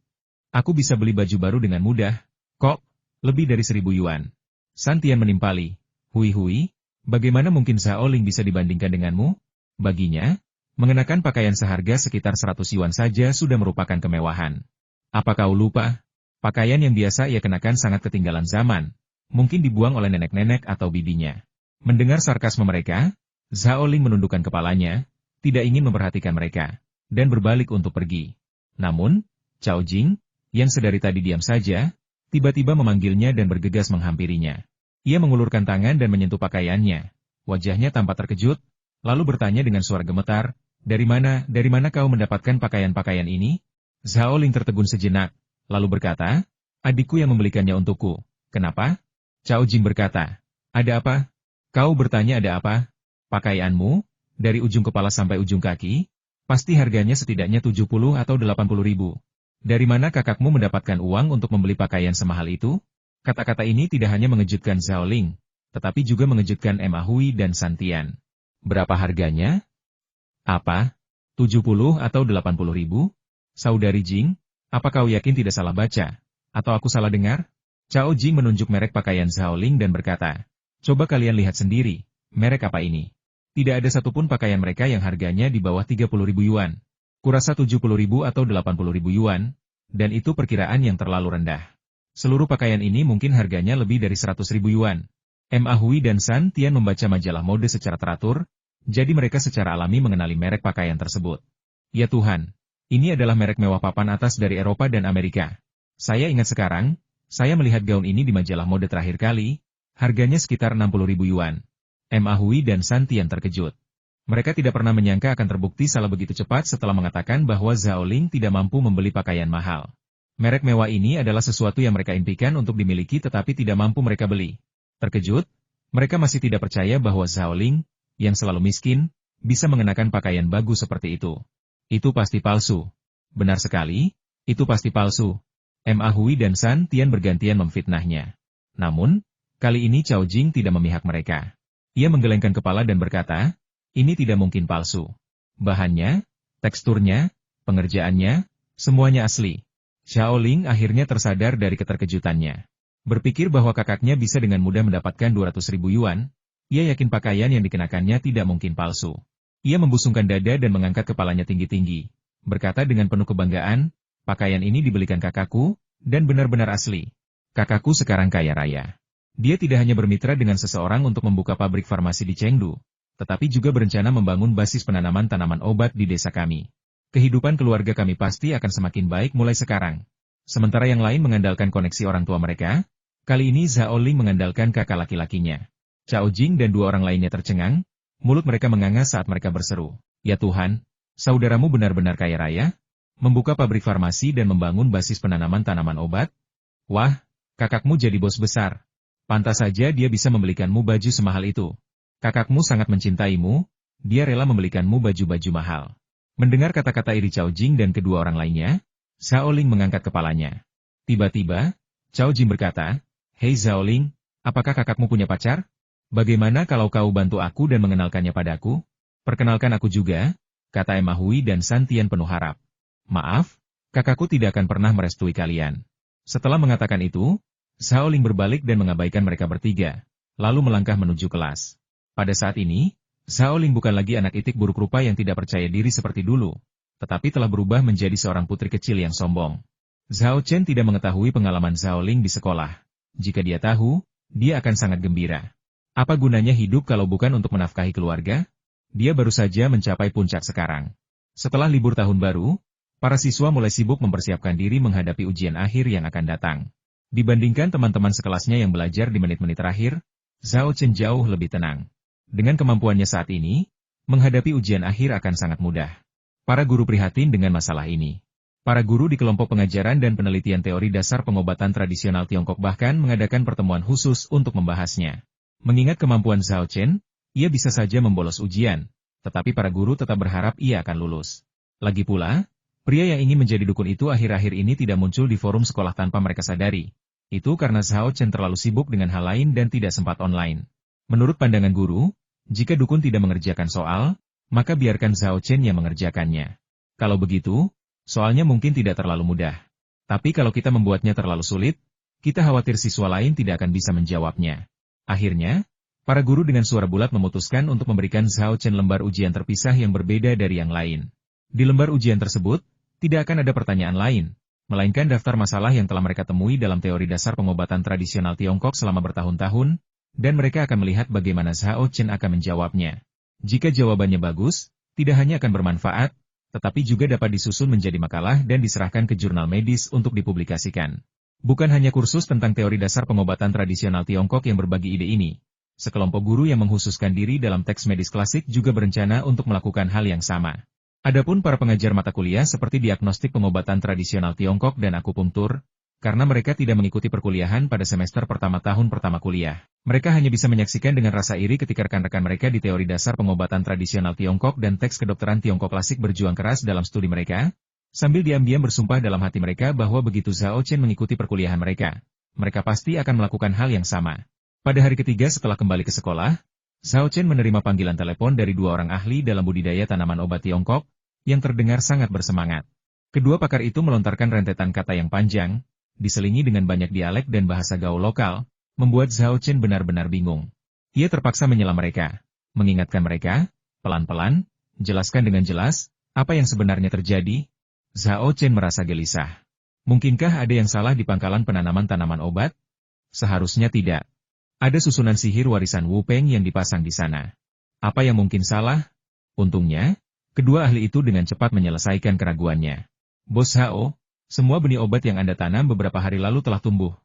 Aku bisa beli baju baru dengan mudah. Kok, lebih dari 1000 yuan. San Tian menimpali. Hui, bagaimana mungkin Zhao Ling bisa dibandingkan denganmu? Baginya, mengenakan pakaian seharga sekitar 100 yuan saja sudah merupakan kemewahan. Apa kau lupa? Pakaian yang biasa ia kenakan sangat ketinggalan zaman. Mungkin dibuang oleh nenek-nenek atau bibinya. Mendengar sarkasme mereka, Zhao Ling menundukkan kepalanya, tidak ingin memperhatikan mereka, dan berbalik untuk pergi. Namun, Cao Jing, yang sedari tadi diam saja, tiba-tiba memanggilnya dan bergegas menghampirinya. Ia mengulurkan tangan dan menyentuh pakaiannya. Wajahnya tampak terkejut, lalu bertanya dengan suara gemetar, dari mana kau mendapatkan pakaian-pakaian ini?" Zhao Ling tertegun sejenak, lalu berkata, "Adikku yang membelikannya untukku." "Kenapa?" Cao Jing berkata, "Ada apa?" "Kau bertanya ada apa? Pakaianmu, dari ujung kepala sampai ujung kaki, pasti harganya setidaknya 70 atau 80 ribu. Dari mana kakakmu mendapatkan uang untuk membeli pakaian semahal itu?" Kata-kata ini tidak hanya mengejutkan Zhao Ling, tetapi juga mengejutkan Ma Hui dan San Tian. "Berapa harganya?" "Apa? 70 atau 80 ribu? Saudari Jing, apa kau yakin tidak salah baca? Atau aku salah dengar?" Cao Jing menunjuk merek pakaian Zhao Ling dan berkata, "Coba kalian lihat sendiri, merek apa ini? Tidak ada satupun pakaian mereka yang harganya di bawah 30 ribu yuan. Kurasa 70 ribu atau 80 ribu yuan, dan itu perkiraan yang terlalu rendah. Seluruh pakaian ini mungkin harganya lebih dari 100 ribu yuan." Ma Hui dan San Tian membaca majalah mode secara teratur, jadi mereka secara alami mengenali merek pakaian tersebut. "Ya Tuhan, ini adalah merek mewah papan atas dari Eropa dan Amerika. Saya ingat sekarang, saya melihat gaun ini di majalah mode terakhir kali, harganya sekitar 60 ribu yuan. Ma Hui dan San Tian terkejut. Mereka tidak pernah menyangka akan terbukti salah begitu cepat setelah mengatakan bahwa Zhao Ling tidak mampu membeli pakaian mahal. Merek mewah ini adalah sesuatu yang mereka impikan untuk dimiliki tetapi tidak mampu mereka beli. Terkejut, mereka masih tidak percaya bahwa Zhao Ling, yang selalu miskin, bisa mengenakan pakaian bagus seperti itu. Itu pasti palsu. Benar sekali, itu pasti palsu. Ma Hui dan San Tian bergantian memfitnahnya. Namun, Kali ini Cao Jing tidak memihak mereka. Ia menggelengkan kepala dan berkata, ini tidak mungkin palsu. Bahannya, teksturnya, pengerjaannya, semuanya asli. Xiao Ling akhirnya tersadar dari keterkejutannya. Berpikir bahwa kakaknya bisa dengan mudah mendapatkan 200.000 yuan, ia yakin pakaian yang dikenakannya tidak mungkin palsu. Ia membusungkan dada dan mengangkat kepalanya tinggi-tinggi. Berkata dengan penuh kebanggaan, pakaian ini dibelikan kakakku, dan benar-benar asli. Kakakku sekarang kaya raya. Dia tidak hanya bermitra dengan seseorang untuk membuka pabrik farmasi di Chengdu, tetapi juga berencana membangun basis penanaman tanaman obat di desa kami. Kehidupan keluarga kami pasti akan semakin baik mulai sekarang. Sementara yang lain mengandalkan koneksi orang tua mereka, kali ini Zhao Ling mengandalkan kakak laki-lakinya. Cao Jing dan dua orang lainnya tercengang, mulut mereka menganga saat mereka berseru, "Ya Tuhan, saudaramu benar-benar kaya raya? Membuka pabrik farmasi dan membangun basis penanaman tanaman obat? Wah, kakakmu jadi bos besar. Pantas saja dia bisa membelikanmu baju semahal itu. Kakakmu sangat mencintaimu, dia rela membelikanmu baju-baju mahal." Mendengar kata-kata iri Cao Jing dan kedua orang lainnya, Zhao Ling mengangkat kepalanya. Tiba-tiba, Cao Jing berkata, "Hei Zhao Ling, apakah kakakmu punya pacar? Bagaimana kalau kau bantu aku dan mengenalkannya padaku? Perkenalkan aku juga," kata Emma Hui dan Santian penuh harap. "Maaf, kakakku tidak akan pernah merestui kalian." Setelah mengatakan itu, Zhao Ling berbalik dan mengabaikan mereka bertiga, lalu melangkah menuju kelas. Pada saat ini, Zhao Ling bukan lagi anak itik buruk rupa yang tidak percaya diri seperti dulu, tetapi telah berubah menjadi seorang putri kecil yang sombong. Zhao Chen tidak mengetahui pengalaman Zhao Ling di sekolah. Jika dia tahu, dia akan sangat gembira. Apa gunanya hidup kalau bukan untuk menafkahi keluarga? Dia baru saja mencapai puncak sekarang. Setelah libur tahun baru, para siswa mulai sibuk mempersiapkan diri menghadapi ujian akhir yang akan datang. Dibandingkan teman-teman sekelasnya yang belajar di menit-menit terakhir, Zhao Chen jauh lebih tenang. Dengan kemampuannya saat ini, menghadapi ujian akhir akan sangat mudah. Para guru prihatin dengan masalah ini. Para guru di kelompok pengajaran dan penelitian teori dasar pengobatan tradisional Tiongkok bahkan mengadakan pertemuan khusus untuk membahasnya. Mengingat kemampuan Zhao Chen, ia bisa saja membolos ujian, tetapi para guru tetap berharap ia akan lulus. Lagi pula, pria yang ingin menjadi dukun itu akhir-akhir ini tidak muncul di forum sekolah tanpa mereka sadari. Itu karena Zhao Chen terlalu sibuk dengan hal lain dan tidak sempat online. Menurut pandangan guru, jika dukun tidak mengerjakan soal, maka biarkan Zhao Chen yang mengerjakannya. Kalau begitu, soalnya mungkin tidak terlalu mudah. Tapi kalau kita membuatnya terlalu sulit, kita khawatir siswa lain tidak akan bisa menjawabnya. Akhirnya, para guru dengan suara bulat memutuskan untuk memberikan Zhao Chen lembar ujian terpisah yang berbeda dari yang lain. Di lembar ujian tersebut, tidak akan ada pertanyaan lain, melainkan daftar masalah yang telah mereka temui dalam teori dasar pengobatan tradisional Tiongkok selama bertahun-tahun, dan mereka akan melihat bagaimana Zhao Chen akan menjawabnya. Jika jawabannya bagus, tidak hanya akan bermanfaat, tetapi juga dapat disusun menjadi makalah dan diserahkan ke jurnal medis untuk dipublikasikan. Bukan hanya kursus tentang teori dasar pengobatan tradisional Tiongkok yang berbagi ide ini. Sekelompok guru yang menghususkan diri dalam teks medis klasik juga berencana untuk melakukan hal yang sama. Adapun para pengajar mata kuliah seperti diagnostik pengobatan tradisional Tiongkok dan akupunktur, karena mereka tidak mengikuti perkuliahan pada semester pertama tahun pertama kuliah. Mereka hanya bisa menyaksikan dengan rasa iri ketika rekan-rekan mereka di teori dasar pengobatan tradisional Tiongkok dan teks kedokteran Tiongkok klasik berjuang keras dalam studi mereka, sambil diam-diam bersumpah dalam hati mereka bahwa begitu Zhao Chen mengikuti perkuliahan mereka, mereka pasti akan melakukan hal yang sama. Pada hari ketiga setelah kembali ke sekolah, Zhao Chen menerima panggilan telepon dari dua orang ahli dalam budidaya tanaman obat Tiongkok, yang terdengar sangat bersemangat. Kedua pakar itu melontarkan rentetan kata yang panjang, diselingi dengan banyak dialek dan bahasa gaul lokal, membuat Zhao Chen benar-benar bingung. Ia terpaksa menyela mereka, mengingatkan mereka, pelan-pelan, jelaskan dengan jelas, apa yang sebenarnya terjadi. Zhao Chen merasa gelisah. Mungkinkah ada yang salah di pangkalan penanaman tanaman obat? Seharusnya tidak. Ada susunan sihir warisan Wu Peng yang dipasang di sana. Apa yang mungkin salah? Untungnya, kedua ahli itu dengan cepat menyelesaikan keraguannya. Bos Hao, semua benih obat yang Anda tanam beberapa hari lalu telah tumbuh.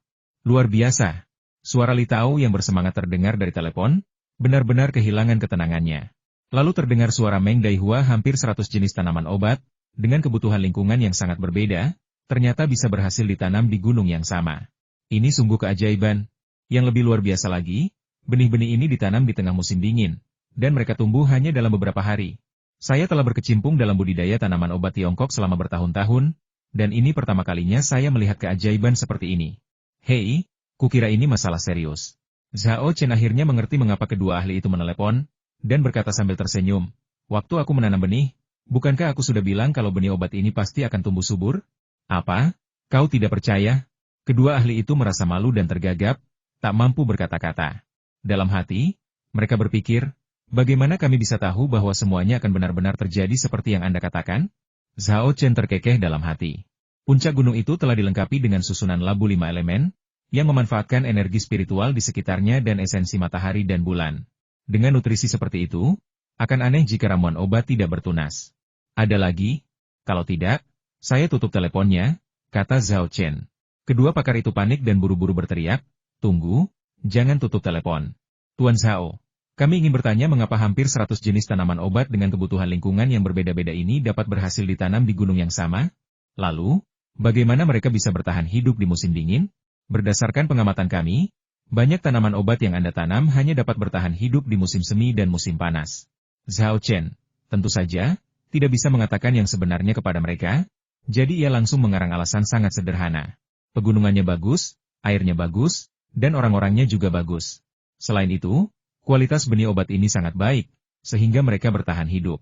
Luar biasa. Suara Li Tao yang bersemangat terdengar dari telepon, benar-benar kehilangan ketenangannya. Lalu terdengar suara Meng Daihua hampir 100 jenis tanaman obat, dengan kebutuhan lingkungan yang sangat berbeda, ternyata bisa berhasil ditanam di gunung yang sama. Ini sungguh keajaiban. Yang lebih luar biasa lagi, benih-benih ini ditanam di tengah musim dingin, dan mereka tumbuh hanya dalam beberapa hari. Saya telah berkecimpung dalam budidaya tanaman obat Tiongkok selama bertahun-tahun, dan ini pertama kalinya saya melihat keajaiban seperti ini. Hei, kukira ini masalah serius. Zhao Chen akhirnya mengerti mengapa kedua ahli itu menelepon, dan berkata sambil tersenyum, "Waktu aku menanam benih, bukankah aku sudah bilang kalau benih obat ini pasti akan tumbuh subur? Apa? Kau tidak percaya?" Kedua ahli itu merasa malu dan tergagap, tak mampu berkata-kata. Dalam hati, mereka berpikir, bagaimana kami bisa tahu bahwa semuanya akan benar-benar terjadi seperti yang Anda katakan? Zhao Chen terkekeh dalam hati. Puncak gunung itu telah dilengkapi dengan susunan labu 5 elemen, yang memanfaatkan energi spiritual di sekitarnya dan esensi matahari dan bulan. Dengan nutrisi seperti itu, akan aneh jika ramuan obat tidak bertunas. Ada lagi? Kalau tidak, saya tutup teleponnya, kata Zhao Chen. Kedua pakar itu panik dan buru-buru berteriak, "Tunggu, jangan tutup telepon. Tuan Zhao, kami ingin bertanya mengapa hampir 100 jenis tanaman obat dengan kebutuhan lingkungan yang berbeda-beda ini dapat berhasil ditanam di gunung yang sama? Lalu, bagaimana mereka bisa bertahan hidup di musim dingin? Berdasarkan pengamatan kami, banyak tanaman obat yang Anda tanam hanya dapat bertahan hidup di musim semi dan musim panas." Zhao Chen, tentu saja, tidak bisa mengatakan yang sebenarnya kepada mereka, jadi ia langsung mengarang alasan sangat sederhana. Pegunungannya bagus, airnya bagus, dan orang-orangnya juga bagus. Selain itu, kualitas benih obat ini sangat baik, sehingga mereka bertahan hidup.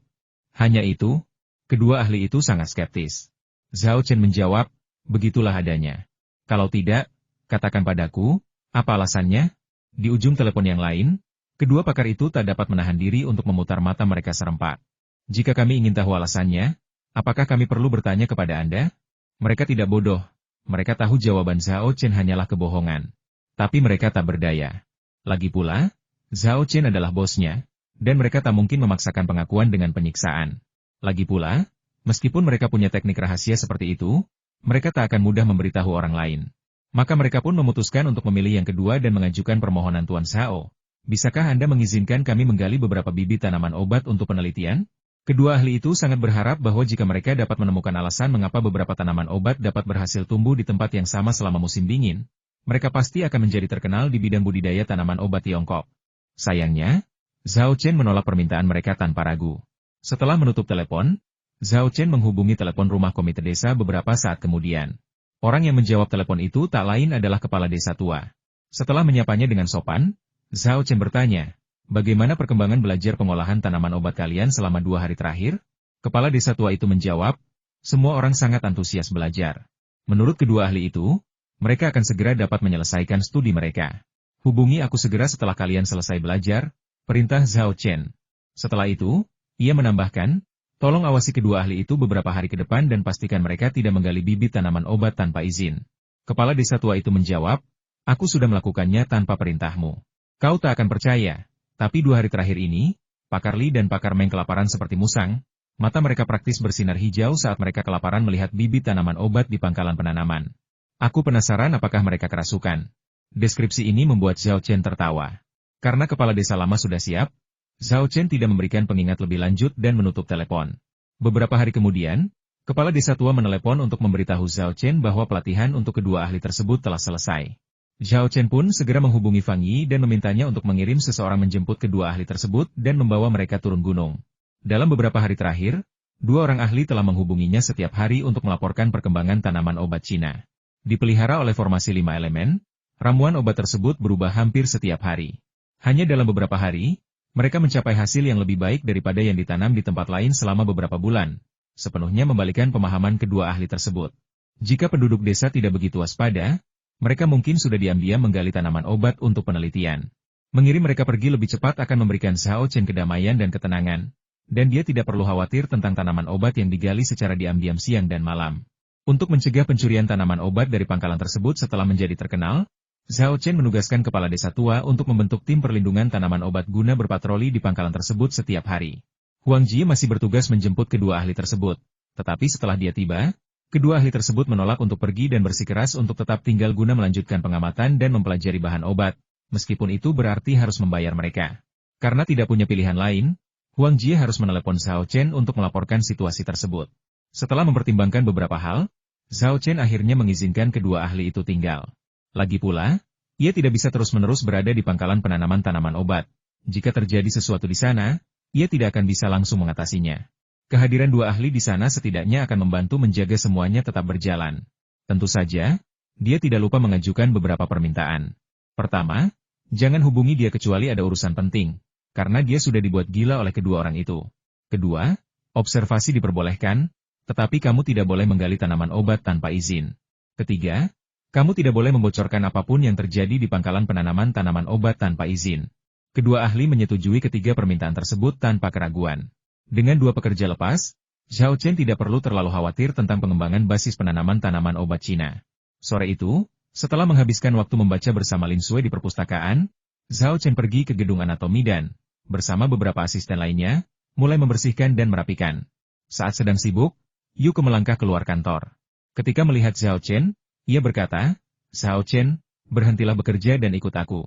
Hanya itu, kedua ahli itu sangat skeptis. Zhao Chen menjawab, "Begitulah adanya. Kalau tidak, katakan padaku, apa alasannya?" Di ujung telepon yang lain, kedua pakar itu tak dapat menahan diri untuk memutar mata mereka serempak. "Jika kami ingin tahu alasannya, apakah kami perlu bertanya kepada Anda?" Mereka tidak bodoh. Mereka tahu jawaban Zhao Chen hanyalah kebohongan. Tapi mereka tak berdaya. Lagi pula, Zhao Chen adalah bosnya, dan mereka tak mungkin memaksakan pengakuan dengan penyiksaan. Lagi pula, meskipun mereka punya teknik rahasia seperti itu, mereka tak akan mudah memberitahu orang lain. Maka mereka pun memutuskan untuk memilih yang kedua dan mengajukan permohonan Tuan Zhao. "Bisakah Anda mengizinkan kami menggali beberapa bibit tanaman obat untuk penelitian?" Kedua ahli itu sangat berharap bahwa jika mereka dapat menemukan alasan mengapa beberapa tanaman obat dapat berhasil tumbuh di tempat yang sama selama musim dingin, mereka pasti akan menjadi terkenal di bidang budidaya tanaman obat Tiongkok. Sayangnya, Zhao Chen menolak permintaan mereka tanpa ragu. Setelah menutup telepon, Zhao Chen menghubungi telepon rumah komite desa beberapa saat kemudian. Orang yang menjawab telepon itu tak lain adalah kepala desa tua. Setelah menyapanya dengan sopan, Zhao Chen bertanya, "Bagaimana perkembangan belajar pengolahan tanaman obat kalian selama 2 hari terakhir?" Kepala desa tua itu menjawab, "Semua orang sangat antusias belajar. Menurut kedua ahli itu, mereka akan segera dapat menyelesaikan studi mereka. Hubungi aku segera setelah kalian selesai belajar," perintah Zhao Chen. Setelah itu, ia menambahkan, "Tolong awasi kedua ahli itu beberapa hari ke depan dan pastikan mereka tidak menggali bibit tanaman obat tanpa izin." Kepala desa tua itu menjawab, "Aku sudah melakukannya tanpa perintahmu. Kau tak akan percaya. Tapi 2 hari terakhir ini, pakar Li dan pakar Meng kelaparan seperti musang, mata mereka praktis bersinar hijau saat mereka kelaparan melihat bibit tanaman obat di pangkalan penanaman. Aku penasaran apakah mereka kerasukan." Deskripsi ini membuat Zhao Chen tertawa. Karena kepala desa lama sudah siap, Zhao Chen tidak memberikan pengingat lebih lanjut dan menutup telepon. Beberapa hari kemudian, kepala desa tua menelepon untuk memberitahu Zhao Chen bahwa pelatihan untuk kedua ahli tersebut telah selesai. Zhao Chen pun segera menghubungi Fang Yi dan memintanya untuk mengirim seseorang menjemput kedua ahli tersebut dan membawa mereka turun gunung. Dalam beberapa hari terakhir, 2 orang ahli telah menghubunginya setiap hari untuk melaporkan perkembangan tanaman obat Cina. Dipelihara oleh formasi 5 elemen, ramuan obat tersebut berubah hampir setiap hari. Hanya dalam beberapa hari, mereka mencapai hasil yang lebih baik daripada yang ditanam di tempat lain selama beberapa bulan, sepenuhnya membalikan pemahaman kedua ahli tersebut. Jika penduduk desa tidak begitu waspada, mereka mungkin sudah diam-diam menggali tanaman obat untuk penelitian. Mengirim mereka pergi lebih cepat akan memberikan Zhao Chen kedamaian dan ketenangan, dan dia tidak perlu khawatir tentang tanaman obat yang digali secara diam-diam siang dan malam. Untuk mencegah pencurian tanaman obat dari pangkalan tersebut setelah menjadi terkenal, Zhao Chen menugaskan kepala desa tua untuk membentuk tim perlindungan tanaman obat guna berpatroli di pangkalan tersebut setiap hari. Huang Ji masih bertugas menjemput kedua ahli tersebut, tetapi setelah dia tiba, kedua ahli tersebut menolak untuk pergi dan bersikeras untuk tetap tinggal guna melanjutkan pengamatan dan mempelajari bahan obat, meskipun itu berarti harus membayar mereka. Karena tidak punya pilihan lain, Huang Ji harus menelepon Zhao Chen untuk melaporkan situasi tersebut. Setelah mempertimbangkan beberapa hal, Zhao Chen akhirnya mengizinkan kedua ahli itu tinggal. Lagi pula, ia tidak bisa terus-menerus berada di pangkalan penanaman tanaman obat. Jika terjadi sesuatu di sana, ia tidak akan bisa langsung mengatasinya. Kehadiran 2 ahli di sana setidaknya akan membantu menjaga semuanya tetap berjalan. Tentu saja, dia tidak lupa mengajukan beberapa permintaan. Pertama, Jangan hubungi dia kecuali ada urusan penting, karena dia sudah dibuat gila oleh kedua orang itu. Kedua, observasi diperbolehkan, tetapi kamu tidak boleh menggali tanaman obat tanpa izin. Ketiga, kamu tidak boleh membocorkan apapun yang terjadi di pangkalan penanaman tanaman obat tanpa izin. Kedua ahli menyetujui ketiga permintaan tersebut tanpa keraguan. Dengan dua pekerja lepas, Zhao Chen tidak perlu terlalu khawatir tentang pengembangan basis penanaman tanaman obat Cina. Sore itu, setelah menghabiskan waktu membaca bersama Lin Sui di perpustakaan, Zhao Chen pergi ke gedung anatomi dan, bersama beberapa asisten lainnya, mulai membersihkan dan merapikan. Saat sedang sibuk, Yuke melangkah keluar kantor. Ketika melihat Zhao Chen, ia berkata, "Zhao Chen, berhentilah bekerja dan ikut aku."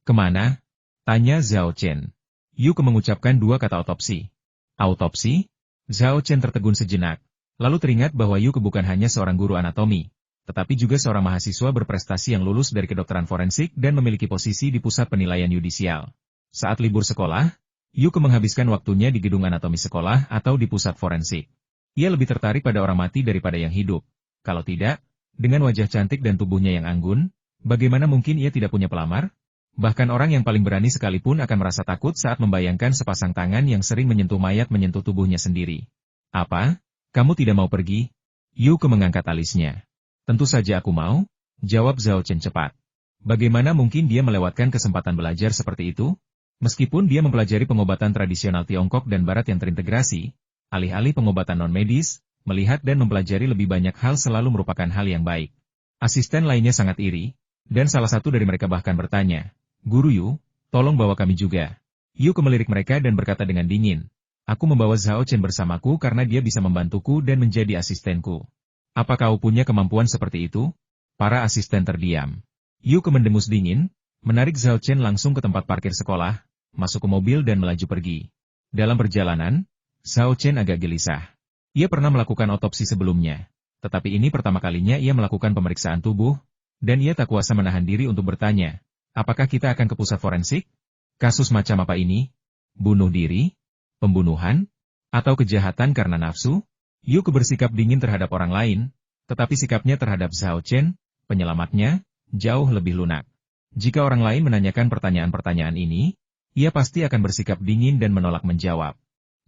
"Kemana?" tanya Zhao Chen. Yuke mengucapkan dua kata otopsi. "Autopsi?" Zhao Chen tertegun sejenak, lalu teringat bahwa Yuke bukan hanya seorang guru anatomi, tetapi juga seorang mahasiswa berprestasi yang lulus dari kedokteran forensik dan memiliki posisi di pusat penilaian yudisial. Saat libur sekolah, Yuke menghabiskan waktunya di gedung anatomi sekolah atau di pusat forensik. Ia lebih tertarik pada orang mati daripada yang hidup. Kalau tidak, dengan wajah cantik dan tubuhnya yang anggun, bagaimana mungkin ia tidak punya pelamar? Bahkan orang yang paling berani sekalipun akan merasa takut saat membayangkan sepasang tangan yang sering menyentuh mayat menyentuh tubuhnya sendiri. "Apa? Kamu tidak mau pergi?" Yuke mengangkat alisnya. "Tentu saja aku mau," jawab Zhao Chen cepat. Bagaimana mungkin dia melewatkan kesempatan belajar seperti itu? Meskipun dia mempelajari pengobatan tradisional Tiongkok dan Barat yang terintegrasi, alih-alih pengobatan non-medis, melihat dan mempelajari lebih banyak hal selalu merupakan hal yang baik. Asisten lainnya sangat iri, dan salah satu dari mereka bahkan bertanya, "Guru Yu, tolong bawa kami juga." Yuke melirik mereka dan berkata dengan dingin, "Aku membawa Zhao Chen bersamaku karena dia bisa membantuku dan menjadi asistenku." "Apa kau punya kemampuan seperti itu?" Para asisten terdiam. Yuke mendengus dingin, menarik Zhao Chen langsung ke tempat parkir sekolah, masuk ke mobil dan melaju pergi. Dalam perjalanan, Zhao Chen agak gelisah. Ia pernah melakukan otopsi sebelumnya, tetapi ini pertama kalinya ia melakukan pemeriksaan tubuh, dan ia tak kuasa menahan diri untuk bertanya, apakah kita akan ke pusat forensik? Kasus macam apa ini? Bunuh diri? Pembunuhan? Atau kejahatan karena nafsu? Yuke bersikap dingin terhadap orang lain, tetapi sikapnya terhadap Zhao Chen, penyelamatnya, jauh lebih lunak. Jika orang lain menanyakan pertanyaan-pertanyaan ini, ia pasti akan bersikap dingin dan menolak menjawab.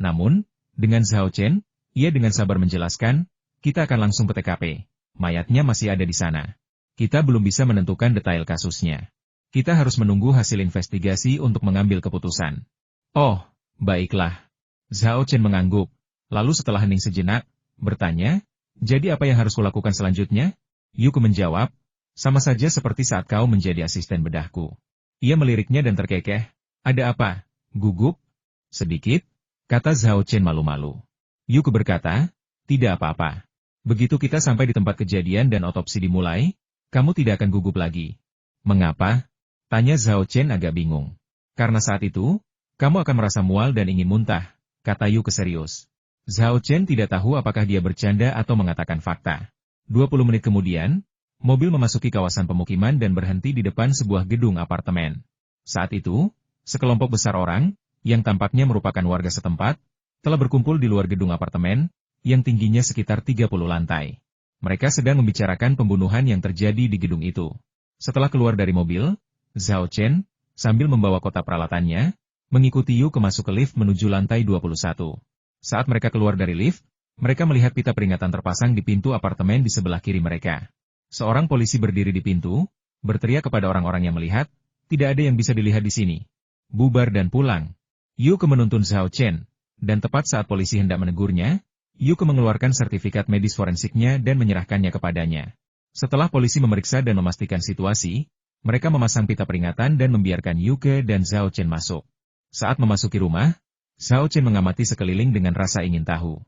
Namun, dengan Zhao Chen, ia dengan sabar menjelaskan, "Kita akan langsung ke TKP. Mayatnya masih ada di sana. Kita belum bisa menentukan detail kasusnya. Kita harus menunggu hasil investigasi untuk mengambil keputusan." "Oh, baiklah." Zhao Chen mengangguk, lalu setelah hening sejenak, bertanya, "Jadi apa yang harus kulakukan selanjutnya?" Yuke menjawab, "Sama saja seperti saat kau menjadi asisten bedahku." Ia meliriknya dan terkekeh, "Ada apa? Gugup?" "Sedikit," kata Zhao Chen malu-malu. Yuke berkata, "Tidak apa-apa. Begitu kita sampai di tempat kejadian dan otopsi dimulai, kamu tidak akan gugup lagi." "Mengapa?" tanya Zhao Chen agak bingung. "Karena saat itu, kamu akan merasa mual dan ingin muntah," kata Yuke serius. Zhao Chen tidak tahu apakah dia bercanda atau mengatakan fakta. 20 menit kemudian, mobil memasuki kawasan pemukiman dan berhenti di depan sebuah gedung apartemen. Saat itu, sekelompok besar orang, yang tampaknya merupakan warga setempat, telah berkumpul di luar gedung apartemen, yang tingginya sekitar 30 lantai. Mereka sedang membicarakan pembunuhan yang terjadi di gedung itu. Setelah keluar dari mobil, Zhao Chen, sambil membawa kotak peralatannya, mengikuti Yuke masuk ke lift menuju lantai 21. Saat mereka keluar dari lift, mereka melihat pita peringatan terpasang di pintu apartemen di sebelah kiri mereka. Seorang polisi berdiri di pintu, berteriak kepada orang-orang yang melihat, "Tidak ada yang bisa dilihat di sini. Bubar dan pulang." Yuke menuntun Zhao Chen, dan tepat saat polisi hendak menegurnya, Yuke mengeluarkan sertifikat medis forensiknya dan menyerahkannya kepadanya. Setelah polisi memeriksa dan memastikan situasi, mereka memasang pita peringatan dan membiarkan Yuke dan Zhao Chen masuk. Saat memasuki rumah, Zhao Chen mengamati sekeliling dengan rasa ingin tahu.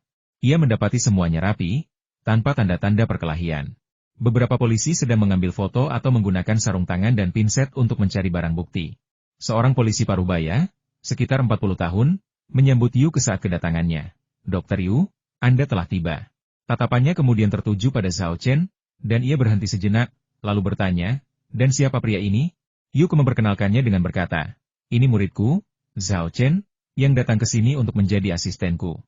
Ia mendapati semuanya rapi, tanpa tanda-tanda perkelahian. Beberapa polisi sedang mengambil foto atau menggunakan sarung tangan dan pinset untuk mencari barang bukti. Seorang polisi parubaya, sekitar 40 tahun, menyambut Yuke saat kedatangannya. "Dr. Yu, Anda telah tiba." Tatapannya kemudian tertuju pada Zhao Chen, dan ia berhenti sejenak, lalu bertanya, "Dan siapa pria ini?" Yuke memperkenalkannya dengan berkata, "Ini muridku, Zhao Chen, yang datang ke sini untuk menjadi asistenku."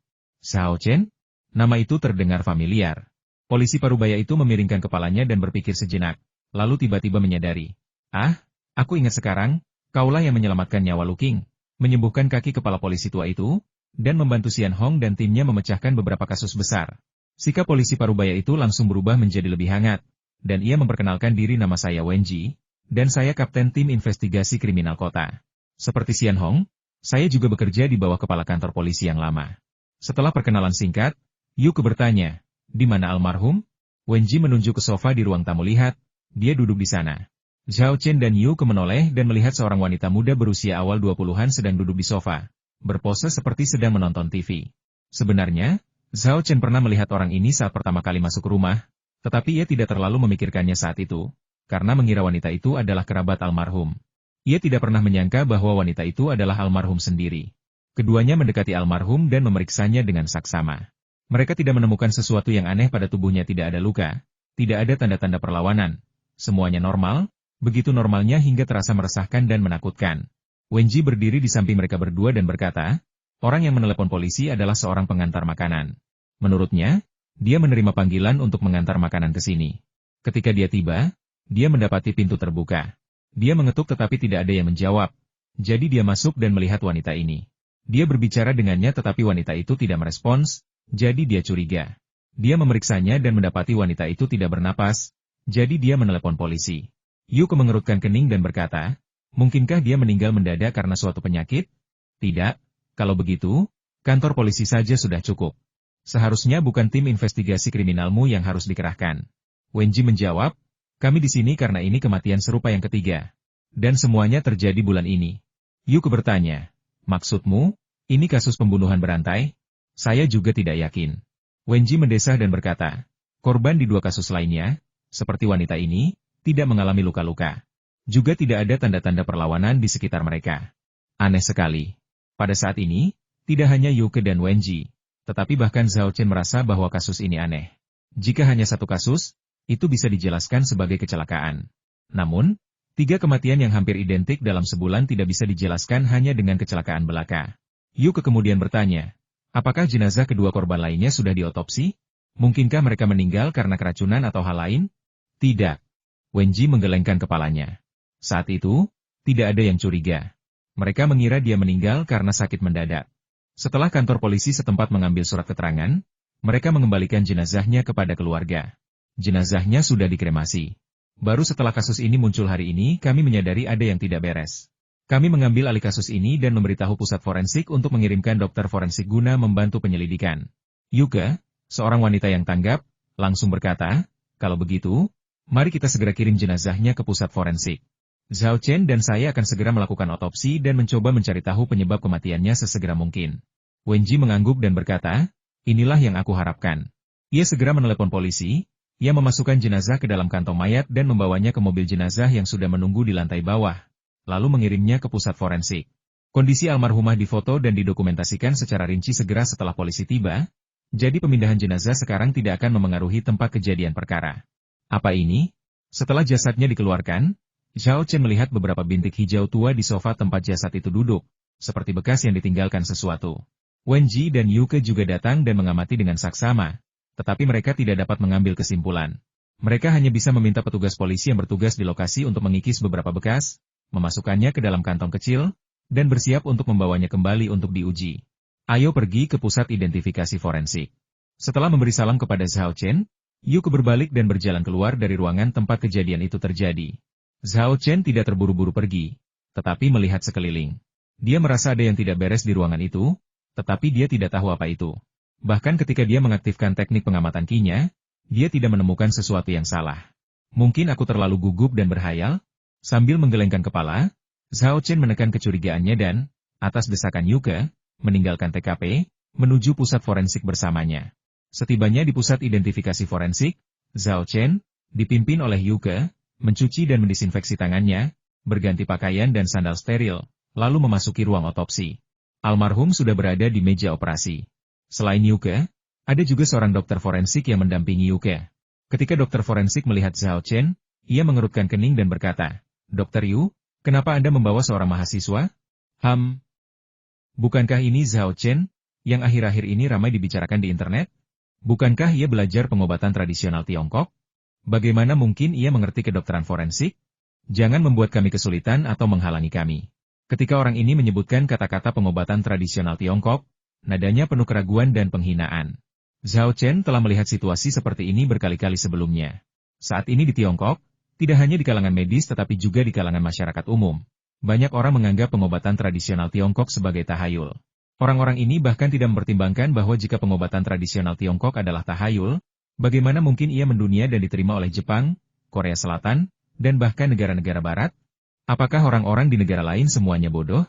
"Zhao Chen?" Nama itu terdengar familiar. Polisi parubaya itu memiringkan kepalanya dan berpikir sejenak, lalu tiba-tiba menyadari. "Ah, aku ingat sekarang, Kaulah yang menyelamatkan nyawa Lu King, menyembuhkan kaki kepala polisi tua itu, dan membantu Xian Hong dan timnya memecahkan beberapa kasus besar. Sikap polisi Parubaya itu langsung berubah menjadi lebih hangat, dan ia memperkenalkan diri, nama saya Wenji, dan saya Kapten Tim Investigasi Kriminal Kota. Seperti Xian Hong, saya juga bekerja di bawah kepala kantor polisi yang lama. Setelah perkenalan singkat, Yuke bertanya, di mana almarhum? Wenji menunjuk ke sofa di ruang tamu. Lihat, dia duduk di sana. Zhao Chen dan Yuke menoleh dan melihat seorang wanita muda berusia awal 20-an sedang duduk di sofa, berpose seperti sedang menonton TV. Sebenarnya, Zhao Chen pernah melihat orang ini saat pertama kali masuk rumah, tetapi ia tidak terlalu memikirkannya saat itu, karena mengira wanita itu adalah kerabat almarhum. Ia tidak pernah menyangka bahwa wanita itu adalah almarhum sendiri. Keduanya mendekati almarhum dan memeriksanya dengan saksama. Mereka tidak menemukan sesuatu yang aneh pada tubuhnya, tidak ada luka, tidak ada tanda-tanda perlawanan. Semuanya normal, begitu normalnya hingga terasa meresahkan dan menakutkan. Wenji berdiri di samping mereka berdua dan berkata, orang yang menelepon polisi adalah seorang pengantar makanan. Menurutnya, dia menerima panggilan untuk mengantar makanan ke sini. Ketika dia tiba, dia mendapati pintu terbuka. Dia mengetuk tetapi tidak ada yang menjawab. Jadi dia masuk dan melihat wanita ini. Dia berbicara dengannya tetapi wanita itu tidak merespons, jadi dia curiga. Dia memeriksanya dan mendapati wanita itu tidak bernapas, jadi dia menelepon polisi. Yuke mengerutkan kening dan berkata, mungkinkah dia meninggal mendadak karena suatu penyakit? Tidak, kalau begitu, kantor polisi saja sudah cukup. Seharusnya bukan tim investigasi kriminalmu yang harus dikerahkan. Wenji menjawab, kami di sini karena ini kematian serupa yang ketiga. Dan semuanya terjadi bulan ini. Yuke bertanya, maksudmu, ini kasus pembunuhan berantai? Saya juga tidak yakin. Wenji mendesah dan berkata, korban di dua kasus lainnya, seperti wanita ini, tidak mengalami luka-luka. Juga tidak ada tanda-tanda perlawanan di sekitar mereka. Aneh sekali. Pada saat ini, tidak hanya Yuke dan Wenji, tetapi bahkan Zhao Chen merasa bahwa kasus ini aneh. Jika hanya satu kasus, itu bisa dijelaskan sebagai kecelakaan. Namun, 3 kematian yang hampir identik dalam sebulan tidak bisa dijelaskan hanya dengan kecelakaan belaka. Yuke kemudian bertanya, apakah jenazah kedua korban lainnya sudah diotopsi? Mungkinkah mereka meninggal karena keracunan atau hal lain? Tidak. Wenji menggelengkan kepalanya. Saat itu, tidak ada yang curiga. Mereka mengira dia meninggal karena sakit mendadak. Setelah kantor polisi setempat mengambil surat keterangan, mereka mengembalikan jenazahnya kepada keluarga. Jenazahnya sudah dikremasi. Baru setelah kasus ini muncul hari ini, kami menyadari ada yang tidak beres. Kami mengambil alih kasus ini dan memberitahu pusat forensik untuk mengirimkan dokter forensik guna membantu penyelidikan. Yuke, seorang wanita yang tanggap, langsung berkata, kalau begitu, mari kita segera kirim jenazahnya ke pusat forensik. Zhao Chen dan saya akan segera melakukan otopsi dan mencoba mencari tahu penyebab kematiannya sesegera mungkin. Wenji mengangguk dan berkata, inilah yang aku harapkan. Ia segera menelepon polisi, ia memasukkan jenazah ke dalam kantong mayat dan membawanya ke mobil jenazah yang sudah menunggu di lantai bawah, lalu mengirimnya ke pusat forensik. Kondisi almarhumah difoto dan didokumentasikan secara rinci segera setelah polisi tiba, jadi pemindahan jenazah sekarang tidak akan memengaruhi tempat kejadian perkara. Apa ini? Setelah jasadnya dikeluarkan, Zhao Chen melihat beberapa bintik hijau tua di sofa tempat jasad itu duduk, seperti bekas yang ditinggalkan sesuatu. Wenji dan Yuke juga datang dan mengamati dengan saksama, tetapi mereka tidak dapat mengambil kesimpulan. Mereka hanya bisa meminta petugas polisi yang bertugas di lokasi untuk mengikis beberapa bekas, memasukkannya ke dalam kantong kecil, dan bersiap untuk membawanya kembali untuk diuji. Ayo pergi ke pusat identifikasi forensik. Setelah memberi salam kepada Zhao Chen, Yuke berbalik dan berjalan keluar dari ruangan tempat kejadian itu terjadi. Zhao Chen tidak terburu-buru pergi, tetapi melihat sekeliling. Dia merasa ada yang tidak beres di ruangan itu, tetapi dia tidak tahu apa itu. Bahkan ketika dia mengaktifkan teknik pengamatan kinya, dia tidak menemukan sesuatu yang salah. Mungkin aku terlalu gugup dan berhayal? Sambil menggelengkan kepala, Zhao Chen menekan kecurigaannya dan, atas desakan Yuke, meninggalkan TKP, menuju pusat forensik bersamanya. Setibanya di pusat identifikasi forensik, Zhao Chen, dipimpin oleh Yuke, mencuci dan mendisinfeksi tangannya, berganti pakaian dan sandal steril, lalu memasuki ruang otopsi. Almarhum sudah berada di meja operasi. Selain Yuke, ada juga seorang dokter forensik yang mendampingi Yuke. Ketika dokter forensik melihat Zhao Chen, ia mengerutkan kening dan berkata, Dokter Yu, kenapa Anda membawa seorang mahasiswa? Bukankah ini Zhao Chen, yang akhir-akhir ini ramai dibicarakan di internet? Bukankah ia belajar pengobatan tradisional Tiongkok? Bagaimana mungkin ia mengerti kedokteran forensik? Jangan membuat kami kesulitan atau menghalangi kami. Ketika orang ini menyebutkan kata-kata pengobatan tradisional Tiongkok, nadanya penuh keraguan dan penghinaan. Zhao Chen telah melihat situasi seperti ini berkali-kali sebelumnya. Saat ini di Tiongkok, tidak hanya di kalangan medis tetapi juga di kalangan masyarakat umum. Banyak orang menganggap pengobatan tradisional Tiongkok sebagai tahayul. Orang-orang ini bahkan tidak mempertimbangkan bahwa jika pengobatan tradisional Tiongkok adalah tahayul, bagaimana mungkin ia mendunia dan diterima oleh Jepang, Korea Selatan, dan bahkan negara-negara barat? Apakah orang-orang di negara lain semuanya bodoh?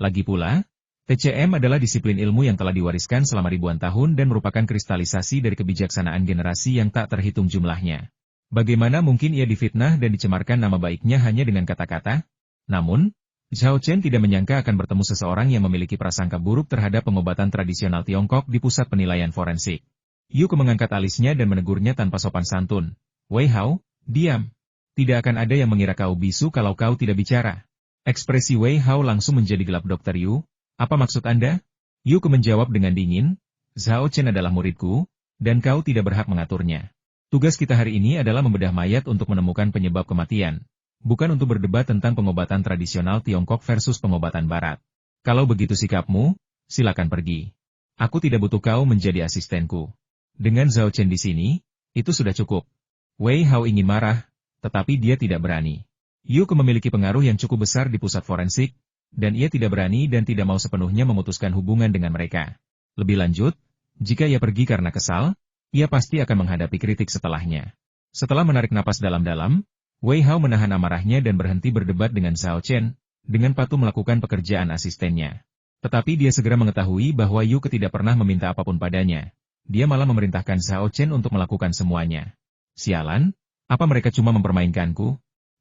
Lagi pula, TCM adalah disiplin ilmu yang telah diwariskan selama ribuan tahun dan merupakan kristalisasi dari kebijaksanaan generasi yang tak terhitung jumlahnya. Bagaimana mungkin ia difitnah dan dicemarkan nama baiknya hanya dengan kata-kata? Namun, Zhao Chen tidak menyangka akan bertemu seseorang yang memiliki prasangka buruk terhadap pengobatan tradisional Tiongkok di pusat penilaian forensik. Yuke mengangkat alisnya dan menegurnya tanpa sopan santun. Wei Hao, diam. Tidak akan ada yang mengira kau bisu kalau kau tidak bicara. Ekspresi Wei Hao langsung menjadi gelap. Dr. Yu, apa maksud Anda? Yuke menjawab dengan dingin, Zhao Chen adalah muridku, dan kau tidak berhak mengaturnya. Tugas kita hari ini adalah membedah mayat untuk menemukan penyebab kematian, bukan untuk berdebat tentang pengobatan tradisional Tiongkok versus pengobatan Barat. Kalau begitu sikapmu, silakan pergi. Aku tidak butuh kau menjadi asistenku. Dengan Zhao Chen di sini, itu sudah cukup. Wei Hao ingin marah, tetapi dia tidak berani. Yuke memiliki pengaruh yang cukup besar di pusat forensik, dan ia tidak berani dan tidak mau sepenuhnya memutuskan hubungan dengan mereka. Lebih lanjut, jika ia pergi karena kesal, ia pasti akan menghadapi kritik setelahnya. Setelah menarik napas dalam-dalam, Wei Hao menahan amarahnya dan berhenti berdebat dengan Zhao Chen, dengan patuh melakukan pekerjaan asistennya. Tetapi dia segera mengetahui bahwa Yuke tidak pernah meminta apapun padanya. Dia malah memerintahkan Zhao Chen untuk melakukan semuanya. Sialan, apa mereka cuma mempermainkanku?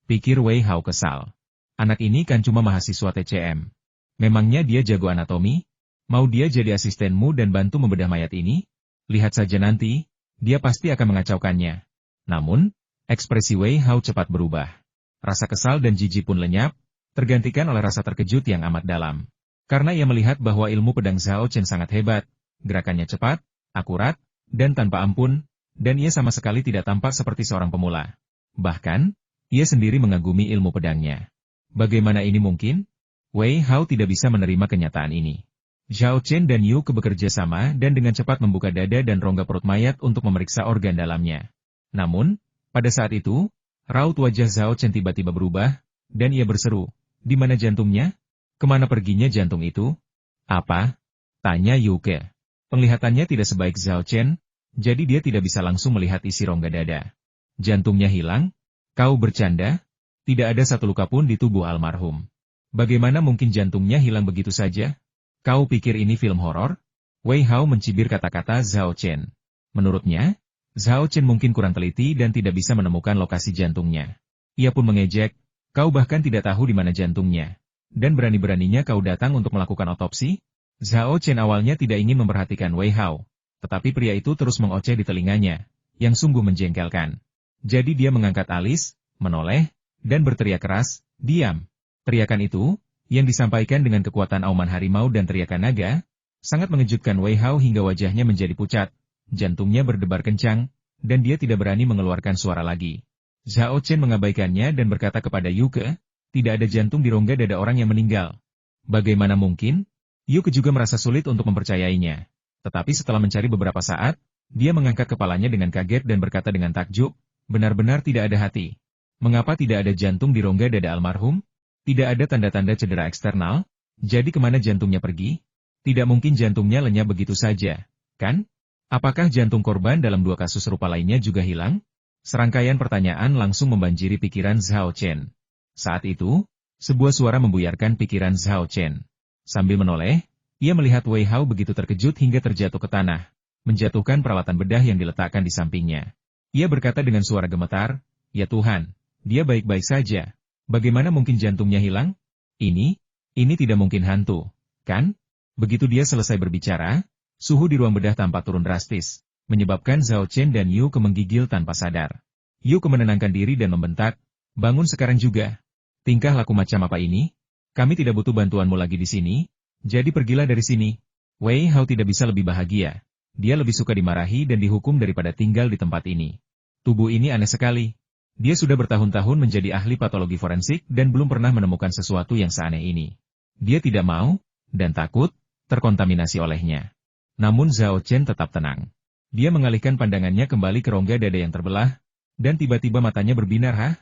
Pikir Wei Hao kesal. Anak ini kan cuma mahasiswa TCM. Memangnya dia jago anatomi? Mau dia jadi asistenmu dan bantu membedah mayat ini? Lihat saja nanti, dia pasti akan mengacaukannya. Namun, ekspresi Wei Hao cepat berubah. Rasa kesal dan jijik pun lenyap, tergantikan oleh rasa terkejut yang amat dalam. Karena ia melihat bahwa ilmu pedang Zhao Chen sangat hebat, gerakannya cepat, akurat, dan tanpa ampun, dan ia sama sekali tidak tampak seperti seorang pemula. Bahkan, ia sendiri mengagumi ilmu pedangnya. Bagaimana ini mungkin? Wei Hao tidak bisa menerima kenyataan ini. Zhao Chen dan Yuke bekerja sama dan dengan cepat membuka dada dan rongga perut mayat untuk memeriksa organ dalamnya. Namun, pada saat itu, raut wajah Zhao Chen tiba-tiba berubah, dan ia berseru, "Di mana jantungnya? Kemana perginya jantung itu?" "Apa?" tanya Yuke. Penglihatannya tidak sebaik Zhao Chen, jadi dia tidak bisa langsung melihat isi rongga dada. "Jantungnya hilang? Kau bercanda? Tidak ada satu luka pun di tubuh almarhum. Bagaimana mungkin jantungnya hilang begitu saja? Kau pikir ini film horor?" Wei Hao mencibir kata-kata Zhao Chen. Menurutnya, Zhao Chen mungkin kurang teliti dan tidak bisa menemukan lokasi jantungnya. Ia pun mengejek, "Kau bahkan tidak tahu di mana jantungnya. Dan berani-beraninya kau datang untuk melakukan otopsi?" Zhao Chen awalnya tidak ingin memperhatikan Wei Hao. Tetapi pria itu terus mengoceh di telinganya, yang sungguh menjengkelkan. Jadi dia mengangkat alis, menoleh, dan berteriak keras, "Diam!" Teriakan itu, yang disampaikan dengan kekuatan auman harimau dan teriakan naga, sangat mengejutkan Wei Hao hingga wajahnya menjadi pucat, jantungnya berdebar kencang, dan dia tidak berani mengeluarkan suara lagi. Zhao Chen mengabaikannya dan berkata kepada Yuke, "Tidak ada jantung di rongga dada orang yang meninggal." Bagaimana mungkin? Yuke juga merasa sulit untuk mempercayainya. Tetapi setelah mencari beberapa saat, dia mengangkat kepalanya dengan kaget dan berkata dengan takjub, "Benar-benar tidak ada hati. Mengapa tidak ada jantung di rongga dada almarhum? Tidak ada tanda-tanda cedera eksternal? Jadi kemana jantungnya pergi? Tidak mungkin jantungnya lenyap begitu saja, kan? Apakah jantung korban dalam dua kasus serupa lainnya juga hilang?" Serangkaian pertanyaan langsung membanjiri pikiran Zhao Chen. Saat itu, sebuah suara membuyarkan pikiran Zhao Chen. Sambil menoleh, ia melihat Wei Hao begitu terkejut hingga terjatuh ke tanah, menjatuhkan peralatan bedah yang diletakkan di sampingnya. Ia berkata dengan suara gemetar, "Ya Tuhan, dia baik-baik saja. Bagaimana mungkin jantungnya hilang? Ini tidak mungkin hantu, kan?" Begitu dia selesai berbicara, suhu di ruang bedah tampak turun drastis, menyebabkan Zhao Chen dan Yuke menggigil tanpa sadar. Yuke menenangkan diri dan membentak, "Bangun sekarang juga. Tingkah laku macam apa ini? Kami tidak butuh bantuanmu lagi di sini. Jadi pergilah dari sini." Wei Hao tidak bisa lebih bahagia. Dia lebih suka dimarahi dan dihukum daripada tinggal di tempat ini. Tubuh ini aneh sekali. Dia sudah bertahun-tahun menjadi ahli patologi forensik dan belum pernah menemukan sesuatu yang seaneh ini. Dia tidak mau, dan takut, terkontaminasi olehnya. Namun Zhao Chen tetap tenang. Dia mengalihkan pandangannya kembali ke rongga dada yang terbelah, dan tiba-tiba matanya berbinar. Hah?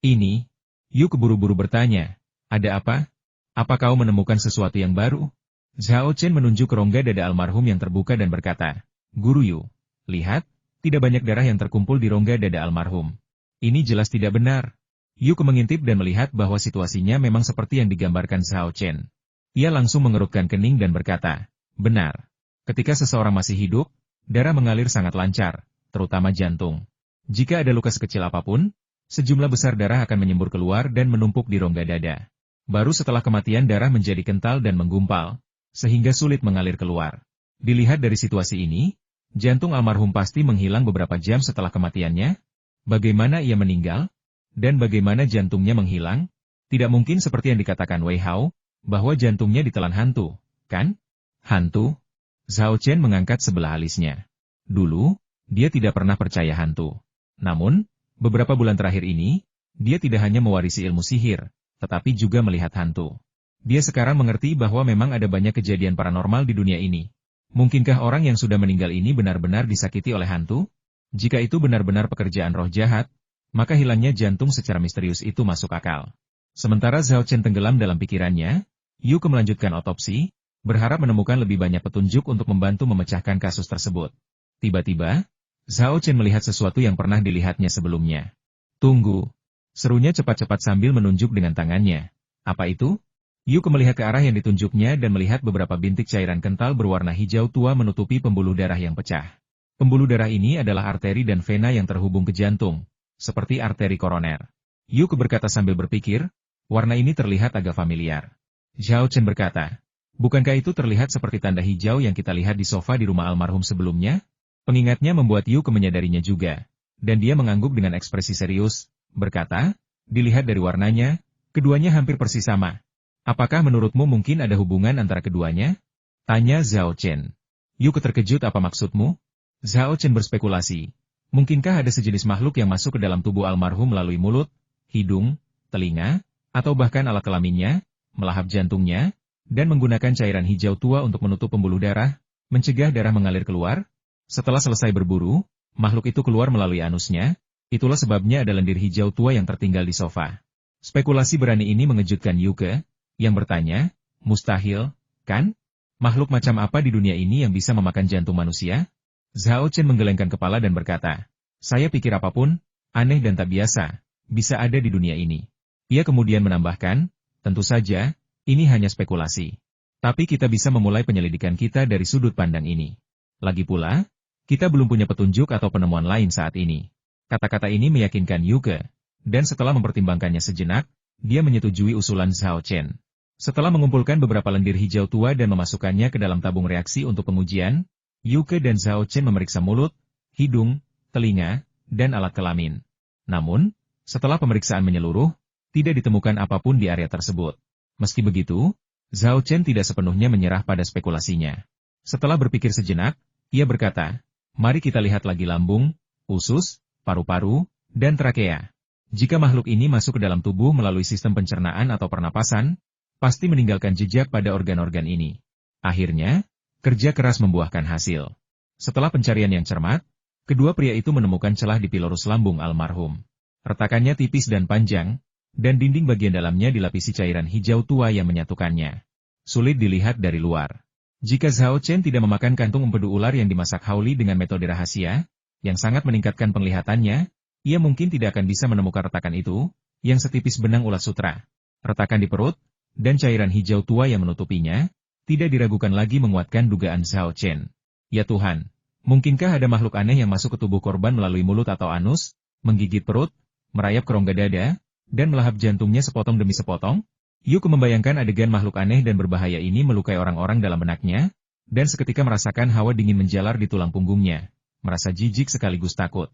Ini? Yu keburu-buru bertanya. Ada apa? Apa kau menemukan sesuatu yang baru? Zhao Chen menunjuk ke rongga dada almarhum yang terbuka dan berkata, Guru Yu, lihat, tidak banyak darah yang terkumpul di rongga dada almarhum. Ini jelas tidak benar. Yu mengintip dan melihat bahwa situasinya memang seperti yang digambarkan Zhao Chen. Ia langsung mengerutkan kening dan berkata, benar. Ketika seseorang masih hidup, darah mengalir sangat lancar, terutama jantung. Jika ada luka sekecil apapun, sejumlah besar darah akan menyembur keluar dan menumpuk di rongga dada. Baru setelah kematian darah menjadi kental dan menggumpal, sehingga sulit mengalir keluar. Dilihat dari situasi ini, jantung almarhum pasti menghilang beberapa jam setelah kematiannya. Bagaimana ia meninggal? Dan bagaimana jantungnya menghilang? Tidak mungkin seperti yang dikatakan Wei Hao, bahwa jantungnya ditelan hantu, kan? Hantu? Zhao Chen mengangkat sebelah alisnya. Dulu, dia tidak pernah percaya hantu. Namun, beberapa bulan terakhir ini, dia tidak hanya mewarisi ilmu sihir, tetapi juga melihat hantu. Dia sekarang mengerti bahwa memang ada banyak kejadian paranormal di dunia ini. Mungkinkah orang yang sudah meninggal ini benar-benar disakiti oleh hantu? Jika itu benar-benar pekerjaan roh jahat, maka hilangnya jantung secara misterius itu masuk akal. Sementara Zhao Chen tenggelam dalam pikirannya, Yu melanjutkan otopsi, berharap menemukan lebih banyak petunjuk untuk membantu memecahkan kasus tersebut. Tiba-tiba, Zhao Chen melihat sesuatu yang pernah dilihatnya sebelumnya. Tunggu. Serunya cepat-cepat sambil menunjuk dengan tangannya. Apa itu? Yu melihat ke arah yang ditunjuknya dan melihat beberapa bintik cairan kental berwarna hijau tua menutupi pembuluh darah yang pecah. Pembuluh darah ini adalah arteri dan vena yang terhubung ke jantung, seperti arteri koroner. Yu berkata sambil berpikir, warna ini terlihat agak familiar. Zhao Chen berkata, bukankah itu terlihat seperti tanda hijau yang kita lihat di sofa di rumah almarhum sebelumnya? Pengingatnya membuat Yu menyadarinya juga, dan dia mengangguk dengan ekspresi serius, berkata, dilihat dari warnanya, keduanya hampir persis sama. Apakah menurutmu mungkin ada hubungan antara keduanya? Tanya Zhao Chen. Yu terkejut, apa maksudmu? Zhao Chen berspekulasi. Mungkinkah ada sejenis makhluk yang masuk ke dalam tubuh almarhum melalui mulut, hidung, telinga, atau bahkan alat kelaminnya, melahap jantungnya, dan menggunakan cairan hijau tua untuk menutup pembuluh darah, mencegah darah mengalir keluar? Setelah selesai berburu, makhluk itu keluar melalui anusnya, itulah sebabnya ada lendir hijau tua yang tertinggal di sofa. Spekulasi berani ini mengejutkan Yuke, yang bertanya, mustahil, kan? Makhluk macam apa di dunia ini yang bisa memakan jantung manusia? Zhao Chen menggelengkan kepala dan berkata, saya pikir apapun, aneh dan tak biasa, bisa ada di dunia ini. Ia kemudian menambahkan, tentu saja, ini hanya spekulasi. Tapi kita bisa memulai penyelidikan kita dari sudut pandang ini. Lagi pula, kita belum punya petunjuk atau penemuan lain saat ini. Kata-kata ini meyakinkan Yuke, dan setelah mempertimbangkannya sejenak, dia menyetujui usulan Zhao Chen. Setelah mengumpulkan beberapa lendir hijau tua dan memasukkannya ke dalam tabung reaksi untuk pengujian, Yuke dan Zhao Chen memeriksa mulut, hidung, telinga, dan alat kelamin. Namun, setelah pemeriksaan menyeluruh, tidak ditemukan apapun di area tersebut. Meski begitu, Zhao Chen tidak sepenuhnya menyerah pada spekulasinya. Setelah berpikir sejenak, ia berkata, mari kita lihat lagi lambung, usus, paru-paru, dan trakea. Jika makhluk ini masuk ke dalam tubuh melalui sistem pencernaan atau pernapasan, pasti meninggalkan jejak pada organ-organ ini. Akhirnya, kerja keras membuahkan hasil. Setelah pencarian yang cermat, kedua pria itu menemukan celah di pilorus lambung almarhum. Retakannya tipis dan panjang, dan dinding bagian dalamnya dilapisi cairan hijau tua yang menyatukannya. Sulit dilihat dari luar. Jika Zhao Chen tidak memakan kantung empedu ular yang dimasak Haoli dengan metode rahasia, yang sangat meningkatkan penglihatannya, ia mungkin tidak akan bisa menemukan retakan itu, yang setipis benang ulat sutra. Retakan di perut, dan cairan hijau tua yang menutupinya, tidak diragukan lagi menguatkan dugaan Zhao Chen. Ya Tuhan, mungkinkah ada makhluk aneh yang masuk ke tubuh korban melalui mulut atau anus, menggigit perut, merayap ke rongga dada, dan melahap jantungnya sepotong demi sepotong? Yuke membayangkan adegan makhluk aneh dan berbahaya ini melukai orang-orang dalam benaknya, dan seketika merasakan hawa dingin menjalar di tulang punggungnya, merasa jijik sekaligus takut.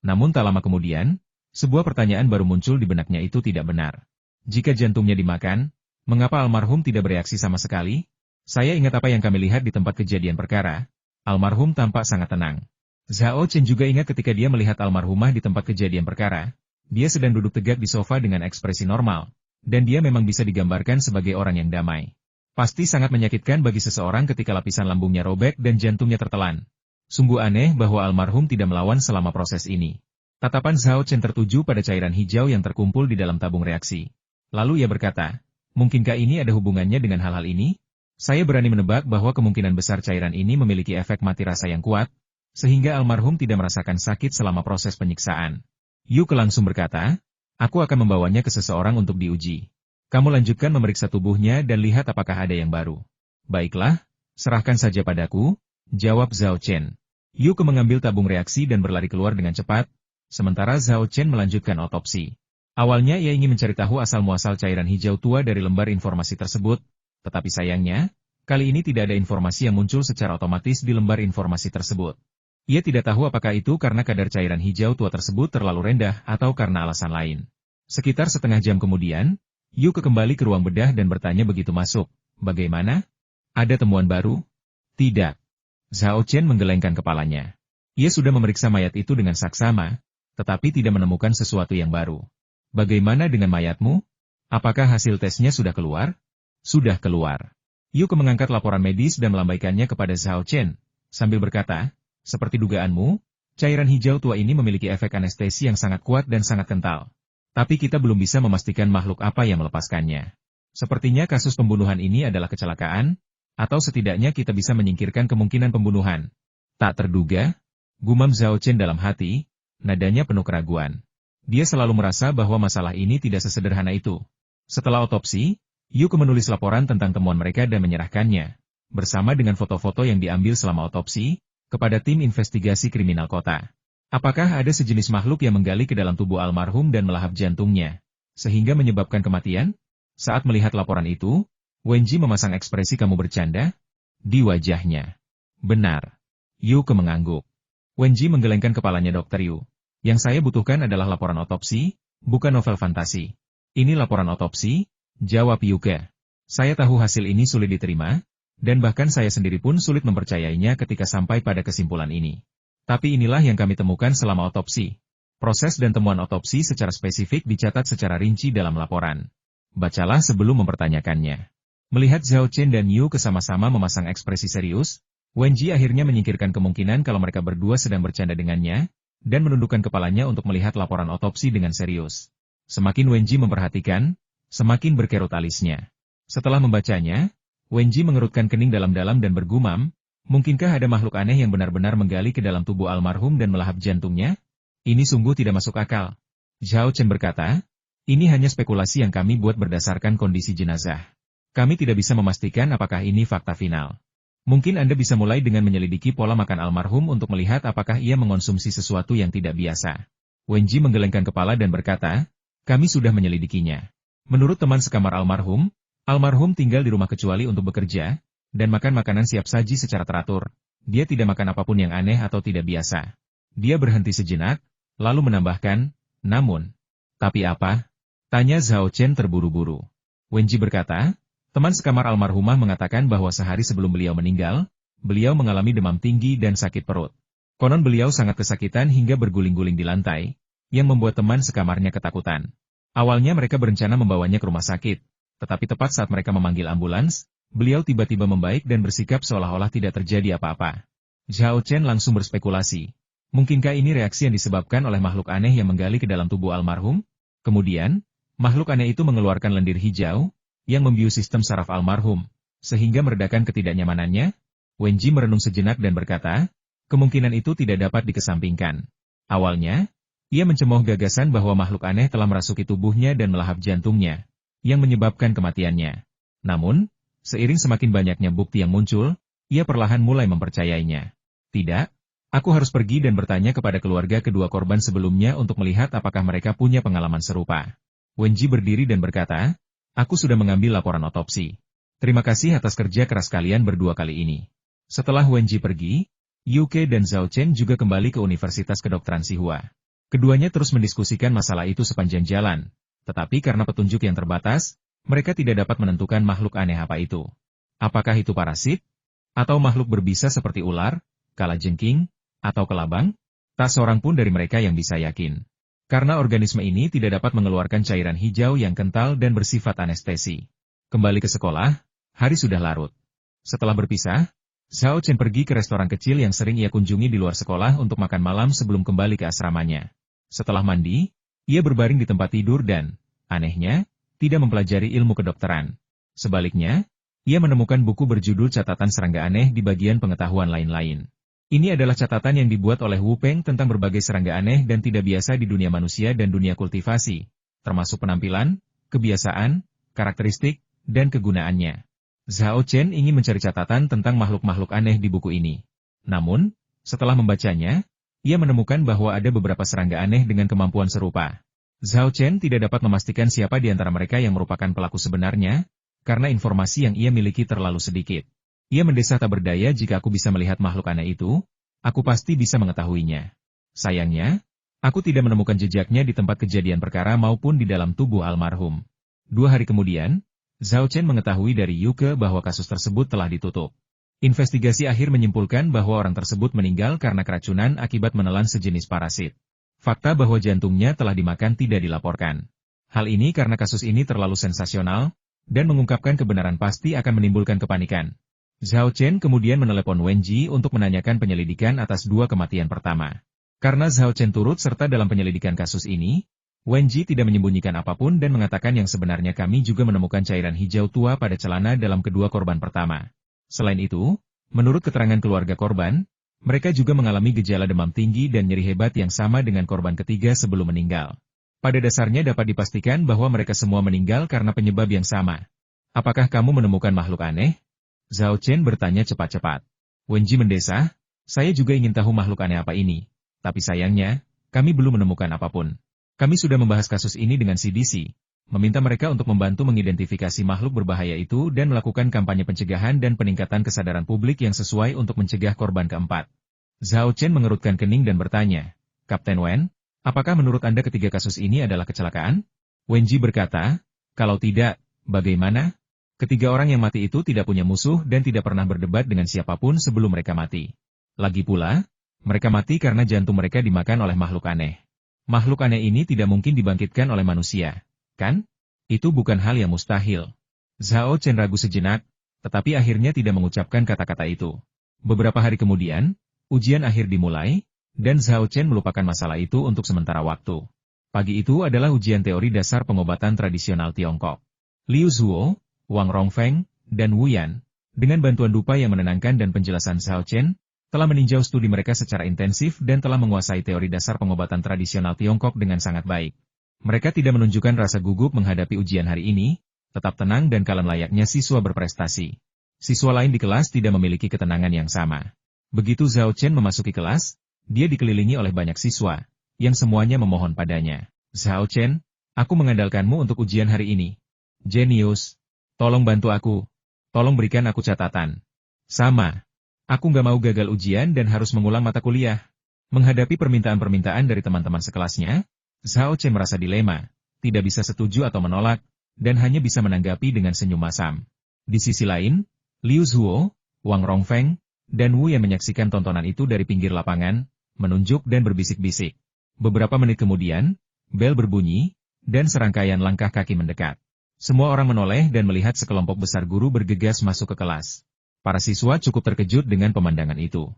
Namun tak lama kemudian, sebuah pertanyaan baru muncul di benaknya, itu tidak benar. Jika jantungnya dimakan, mengapa almarhum tidak bereaksi sama sekali? Saya ingat apa yang kami lihat di tempat kejadian perkara. Almarhum tampak sangat tenang. Zhao Chen juga ingat ketika dia melihat almarhumah di tempat kejadian perkara. Dia sedang duduk tegak di sofa dengan ekspresi normal, dan dia memang bisa digambarkan sebagai orang yang damai. Pasti sangat menyakitkan bagi seseorang ketika lapisan lambungnya robek dan jantungnya tertelan. Sungguh aneh bahwa almarhum tidak melawan selama proses ini. Tatapan Zhao Chen tertuju pada cairan hijau yang terkumpul di dalam tabung reaksi. Lalu ia berkata, mungkinkah ini ada hubungannya dengan hal-hal ini? Saya berani menebak bahwa kemungkinan besar cairan ini memiliki efek mati rasa yang kuat, sehingga almarhum tidak merasakan sakit selama proses penyiksaan. Yu Ke langsung berkata, aku akan membawanya ke seseorang untuk diuji. Kamu lanjutkan memeriksa tubuhnya dan lihat apakah ada yang baru. Baiklah, serahkan saja padaku, jawab Zhao Chen. Yu Ke mengambil tabung reaksi dan berlari keluar dengan cepat, sementara Zhao Chen melanjutkan otopsi. Awalnya ia ingin mencari tahu asal-muasal cairan hijau tua dari lembar informasi tersebut, tetapi sayangnya, kali ini tidak ada informasi yang muncul secara otomatis di lembar informasi tersebut. Ia tidak tahu apakah itu karena kadar cairan hijau tua tersebut terlalu rendah atau karena alasan lain. Sekitar setengah jam kemudian, Yu Ke kembali ke ruang bedah dan bertanya begitu masuk, bagaimana? Ada temuan baru? Tidak. Zhao Chen menggelengkan kepalanya. Ia sudah memeriksa mayat itu dengan saksama, tetapi tidak menemukan sesuatu yang baru. Bagaimana dengan mayatmu? Apakah hasil tesnya sudah keluar? Sudah keluar. Yu Ke mengangkat laporan medis dan melambaikannya kepada Zhao Chen, sambil berkata, seperti dugaanmu, cairan hijau tua ini memiliki efek anestesi yang sangat kuat dan sangat kental. Tapi kita belum bisa memastikan makhluk apa yang melepaskannya. Sepertinya kasus pembunuhan ini adalah kecelakaan, atau setidaknya kita bisa menyingkirkan kemungkinan pembunuhan. Tak terduga, gumam Zhao Chen dalam hati, nadanya penuh keraguan. Dia selalu merasa bahwa masalah ini tidak sesederhana itu. Setelah otopsi, Yu Ke menulis laporan tentang temuan mereka dan menyerahkannya, bersama dengan foto-foto yang diambil selama otopsi, kepada tim investigasi kriminal kota. Apakah ada sejenis makhluk yang menggali ke dalam tubuh almarhum dan melahap jantungnya, sehingga menyebabkan kematian? Saat melihat laporan itu, Wenji memasang ekspresi kamu bercanda di wajahnya. Benar. Yu Ke mengangguk. Wenji menggelengkan kepalanya Dr. Yu. Yang saya butuhkan adalah laporan otopsi, bukan novel fantasi. Ini laporan otopsi, jawab Yu Ke. Saya tahu hasil ini sulit diterima, dan bahkan saya sendiri pun sulit mempercayainya ketika sampai pada kesimpulan ini. Tapi inilah yang kami temukan selama otopsi. Proses dan temuan otopsi secara spesifik dicatat secara rinci dalam laporan. Bacalah sebelum mempertanyakannya. Melihat Zhao Chen dan Yu Ke sama-sama memasang ekspresi serius, Wenji akhirnya menyingkirkan kemungkinan kalau mereka berdua sedang bercanda dengannya, dan menundukkan kepalanya untuk melihat laporan otopsi dengan serius. Semakin Wenji memperhatikan, semakin berkerut alisnya. Setelah membacanya, Wenji mengerutkan kening dalam-dalam dan bergumam, mungkinkah ada makhluk aneh yang benar-benar menggali ke dalam tubuh almarhum dan melahap jantungnya? Ini sungguh tidak masuk akal. Zhao Chen berkata, ini hanya spekulasi yang kami buat berdasarkan kondisi jenazah. Kami tidak bisa memastikan apakah ini fakta final. Mungkin Anda bisa mulai dengan menyelidiki pola makan almarhum untuk melihat apakah ia mengonsumsi sesuatu yang tidak biasa. Wenji menggelengkan kepala dan berkata, kami sudah menyelidikinya. Menurut teman sekamar almarhum tinggal di rumah kecuali untuk bekerja, dan makan makanan siap saji secara teratur. Dia tidak makan apapun yang aneh atau tidak biasa. Dia berhenti sejenak, lalu menambahkan, namun, tapi apa? Tanya Zhao Chen terburu-buru. Wenji berkata, teman sekamar almarhumah mengatakan bahwa sehari sebelum beliau meninggal, beliau mengalami demam tinggi dan sakit perut. Konon beliau sangat kesakitan hingga berguling-guling di lantai, yang membuat teman sekamarnya ketakutan. Awalnya mereka berencana membawanya ke rumah sakit, tetapi tepat saat mereka memanggil ambulans, beliau tiba-tiba membaik dan bersikap seolah-olah tidak terjadi apa-apa. Zhao Chen langsung berspekulasi. Mungkinkah ini reaksi yang disebabkan oleh makhluk aneh yang menggali ke dalam tubuh almarhum? Kemudian, makhluk aneh itu mengeluarkan lendir hijau, yang membius sistem saraf almarhum, sehingga meredakan ketidaknyamanannya. Wenji merenung sejenak dan berkata, kemungkinan itu tidak dapat dikesampingkan. Awalnya, ia mencemooh gagasan bahwa makhluk aneh telah merasuki tubuhnya dan melahap jantungnya, yang menyebabkan kematiannya. Namun, seiring semakin banyaknya bukti yang muncul, ia perlahan mulai mempercayainya. Tidak, aku harus pergi dan bertanya kepada keluarga kedua korban sebelumnya untuk melihat apakah mereka punya pengalaman serupa. Wenji berdiri dan berkata, aku sudah mengambil laporan otopsi. Terima kasih atas kerja keras kalian berdua kali ini. Setelah Wenji pergi, Yu Ke dan Zhao Chen juga kembali ke Universitas Kedokteran Xihua. Keduanya terus mendiskusikan masalah itu sepanjang jalan, tetapi karena petunjuk yang terbatas, mereka tidak dapat menentukan makhluk aneh apa itu. Apakah itu parasit? Atau makhluk berbisa seperti ular, kalajengking, atau kelabang? Tak seorang pun dari mereka yang bisa yakin. Karena organisme ini tidak dapat mengeluarkan cairan hijau yang kental dan bersifat anestesi. Kembali ke sekolah, hari sudah larut. Setelah berpisah, Zhao Chen pergi ke restoran kecil yang sering ia kunjungi di luar sekolah untuk makan malam sebelum kembali ke asramanya. Setelah mandi, ia berbaring di tempat tidur dan, anehnya, tidak mempelajari ilmu kedokteran. Sebaliknya, ia menemukan buku berjudul Catatan Serangga Aneh di bagian pengetahuan lain-lain. Ini adalah catatan yang dibuat oleh Wu Peng tentang berbagai serangga aneh dan tidak biasa di dunia manusia dan dunia kultivasi, termasuk penampilan, kebiasaan, karakteristik, dan kegunaannya. Zhao Chen ingin mencari catatan tentang makhluk-makhluk aneh di buku ini. Namun, setelah membacanya, ia menemukan bahwa ada beberapa serangga aneh dengan kemampuan serupa. Zhao Chen tidak dapat memastikan siapa di antara mereka yang merupakan pelaku sebenarnya, karena informasi yang ia miliki terlalu sedikit. Ia mendesah tak berdaya jika aku bisa melihat makhluk aneh itu, aku pasti bisa mengetahuinya. Sayangnya, aku tidak menemukan jejaknya di tempat kejadian perkara maupun di dalam tubuh almarhum. 2 hari kemudian, Zhao Chen mengetahui dari Yuke bahwa kasus tersebut telah ditutup. Investigasi akhir menyimpulkan bahwa orang tersebut meninggal karena keracunan akibat menelan sejenis parasit. Fakta bahwa jantungnya telah dimakan tidak dilaporkan. Hal ini karena kasus ini terlalu sensasional, dan mengungkapkan kebenaran pasti akan menimbulkan kepanikan. Zhao Chen kemudian menelepon Wenji untuk menanyakan penyelidikan atas 2 kematian pertama. Karena Zhao Chen turut serta dalam penyelidikan kasus ini, Wenji tidak menyembunyikan apapun dan mengatakan yang sebenarnya kami juga menemukan cairan hijau tua pada celana dalam kedua korban pertama. Selain itu, menurut keterangan keluarga korban, mereka juga mengalami gejala demam tinggi dan nyeri hebat yang sama dengan korban ketiga sebelum meninggal. Pada dasarnya dapat dipastikan bahwa mereka semua meninggal karena penyebab yang sama. Apakah kamu menemukan makhluk aneh? Zhao Chen bertanya cepat-cepat. Wenji mendesah, saya juga ingin tahu makhluk aneh apa ini. Tapi sayangnya, kami belum menemukan apapun. Kami sudah membahas kasus ini dengan CDC, meminta mereka untuk membantu mengidentifikasi makhluk berbahaya itu dan melakukan kampanye pencegahan dan peningkatan kesadaran publik yang sesuai untuk mencegah korban keempat. Zhao Chen mengerutkan kening dan bertanya, Kapten Wen, apakah menurut Anda ketiga kasus ini adalah kecelakaan? Wenji berkata, kalau tidak, bagaimana? Ketiga orang yang mati itu tidak punya musuh dan tidak pernah berdebat dengan siapapun sebelum mereka mati. Lagi pula, mereka mati karena jantung mereka dimakan oleh makhluk aneh. Makhluk aneh ini tidak mungkin dibangkitkan oleh manusia, kan? Itu bukan hal yang mustahil. Zhao Chen ragu sejenak, tetapi akhirnya tidak mengucapkan kata-kata itu. Beberapa hari kemudian, ujian akhir dimulai, dan Zhao Chen melupakan masalah itu untuk sementara waktu. Pagi itu adalah ujian teori dasar pengobatan tradisional Tiongkok. Liu Zuo, Wang Rongfeng, dan Wu Yan, dengan bantuan dupa yang menenangkan dan penjelasan Zhao Chen, telah meninjau studi mereka secara intensif dan telah menguasai teori dasar pengobatan tradisional Tiongkok dengan sangat baik. Mereka tidak menunjukkan rasa gugup menghadapi ujian hari ini, tetap tenang dan kalem layaknya siswa berprestasi. Siswa lain di kelas tidak memiliki ketenangan yang sama. Begitu Zhao Chen memasuki kelas, dia dikelilingi oleh banyak siswa, yang semuanya memohon padanya. Zhao Chen, aku mengandalkanmu untuk ujian hari ini. Jenius. Tolong bantu aku. Tolong berikan aku catatan. Sama. Aku nggak mau gagal ujian dan harus mengulang mata kuliah. Menghadapi permintaan-permintaan dari teman-teman sekelasnya, Zhao Chen merasa dilema, tidak bisa setuju atau menolak, dan hanya bisa menanggapi dengan senyum masam. Di sisi lain, Liu Zuo, Wang Rongfeng, dan Wu yang menyaksikan tontonan itu dari pinggir lapangan, menunjuk dan berbisik-bisik. Beberapa menit kemudian, bel berbunyi, dan serangkaian langkah kaki mendekat. Semua orang menoleh dan melihat sekelompok besar guru bergegas masuk ke kelas. Para siswa cukup terkejut dengan pemandangan itu.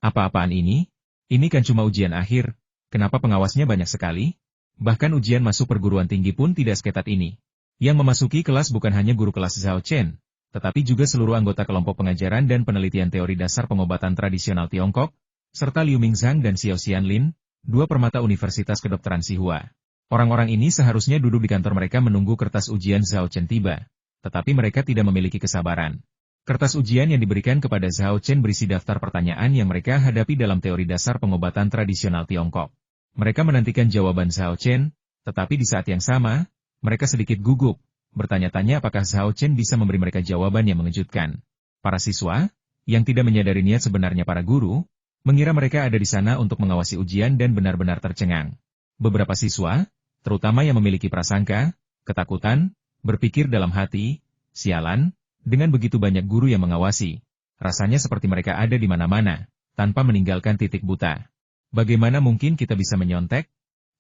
Apa-apaan ini? Ini kan cuma ujian akhir, kenapa pengawasnya banyak sekali? Bahkan ujian masuk perguruan tinggi pun tidak seketat ini. Yang memasuki kelas bukan hanya guru kelas Zhao Chen, tetapi juga seluruh anggota kelompok pengajaran dan penelitian teori dasar pengobatan tradisional Tiongkok, serta Liu Mingzhang dan Xiao Xianlin, 2 permata Universitas Kedokteran Tsinghua. Orang-orang ini seharusnya duduk di kantor mereka menunggu kertas ujian Zhao Chen tiba, tetapi mereka tidak memiliki kesabaran. Kertas ujian yang diberikan kepada Zhao Chen berisi daftar pertanyaan yang mereka hadapi dalam teori dasar pengobatan tradisional Tiongkok. Mereka menantikan jawaban Zhao Chen, tetapi di saat yang sama, mereka sedikit gugup, bertanya-tanya apakah Zhao Chen bisa memberi mereka jawaban yang mengejutkan. Para siswa, yang tidak menyadari niat sebenarnya para guru, mengira mereka ada di sana untuk mengawasi ujian dan benar-benar tercengang. Beberapa siswa, terutama yang memiliki prasangka, ketakutan, berpikir dalam hati, sialan, dengan begitu banyak guru yang mengawasi, rasanya seperti mereka ada di mana-mana, tanpa meninggalkan titik buta. Bagaimana mungkin kita bisa menyontek?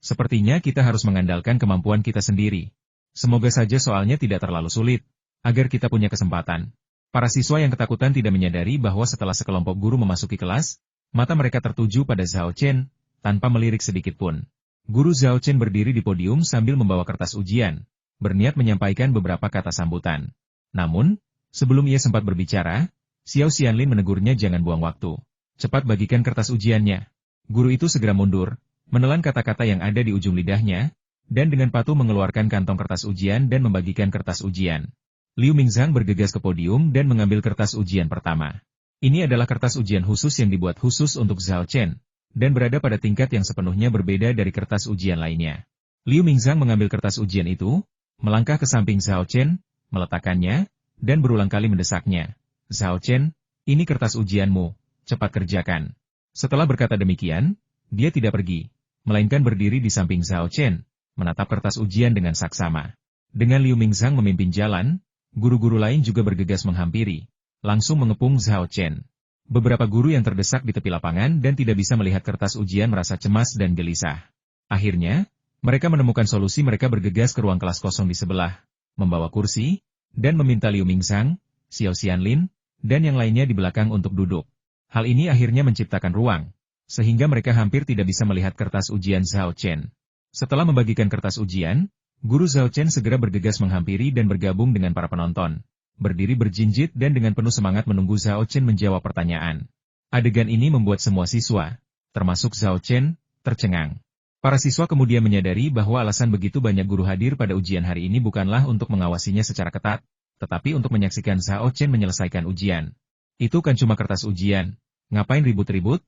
Sepertinya kita harus mengandalkan kemampuan kita sendiri. Semoga saja soalnya tidak terlalu sulit, agar kita punya kesempatan. Para siswa yang ketakutan tidak menyadari bahwa setelah sekelompok guru memasuki kelas, mata mereka tertuju pada Zhao Chen, tanpa melirik sedikit pun. Guru Zhao Chen berdiri di podium sambil membawa kertas ujian, berniat menyampaikan beberapa kata sambutan. Namun, sebelum ia sempat berbicara, Xiao Xianlin menegurnya jangan buang waktu. Cepat bagikan kertas ujiannya. Guru itu segera mundur, menelan kata-kata yang ada di ujung lidahnya, dan dengan patuh mengeluarkan kantong kertas ujian dan membagikan kertas ujian. Liu Mingzhang bergegas ke podium dan mengambil kertas ujian pertama. Ini adalah kertas ujian khusus yang dibuat khusus untuk Zhao Chen, dan berada pada tingkat yang sepenuhnya berbeda dari kertas ujian lainnya. Liu Mingzhang mengambil kertas ujian itu, melangkah ke samping Zhao Chen, meletakkannya, dan berulang kali mendesaknya. Zhao Chen, ini kertas ujianmu, cepat kerjakan. Setelah berkata demikian, dia tidak pergi, melainkan berdiri di samping Zhao Chen, menatap kertas ujian dengan saksama. Dengan Liu Mingzhang memimpin jalan, guru-guru lain juga bergegas menghampiri, langsung mengepung Zhao Chen. Beberapa guru yang terdesak di tepi lapangan dan tidak bisa melihat kertas ujian merasa cemas dan gelisah. Akhirnya, mereka menemukan solusi. Mereka bergegas ke ruang kelas kosong di sebelah, membawa kursi, dan meminta Liu Mingzhang, Xiao Xianlin, dan yang lainnya di belakang untuk duduk. Hal ini akhirnya menciptakan ruang, sehingga mereka hampir tidak bisa melihat kertas ujian Zhao Chen. Setelah membagikan kertas ujian, Guru Zhao Chen segera bergegas menghampiri dan bergabung dengan para penonton, berdiri berjinjit dan dengan penuh semangat menunggu Zhao Chen menjawab pertanyaan. Adegan ini membuat semua siswa, termasuk Zhao Chen, tercengang. Para siswa kemudian menyadari bahwa alasan begitu banyak guru hadir pada ujian hari ini bukanlah untuk mengawasinya secara ketat, tetapi untuk menyaksikan Zhao Chen menyelesaikan ujian. Itu kan cuma kertas ujian, ngapain ribut-ribut?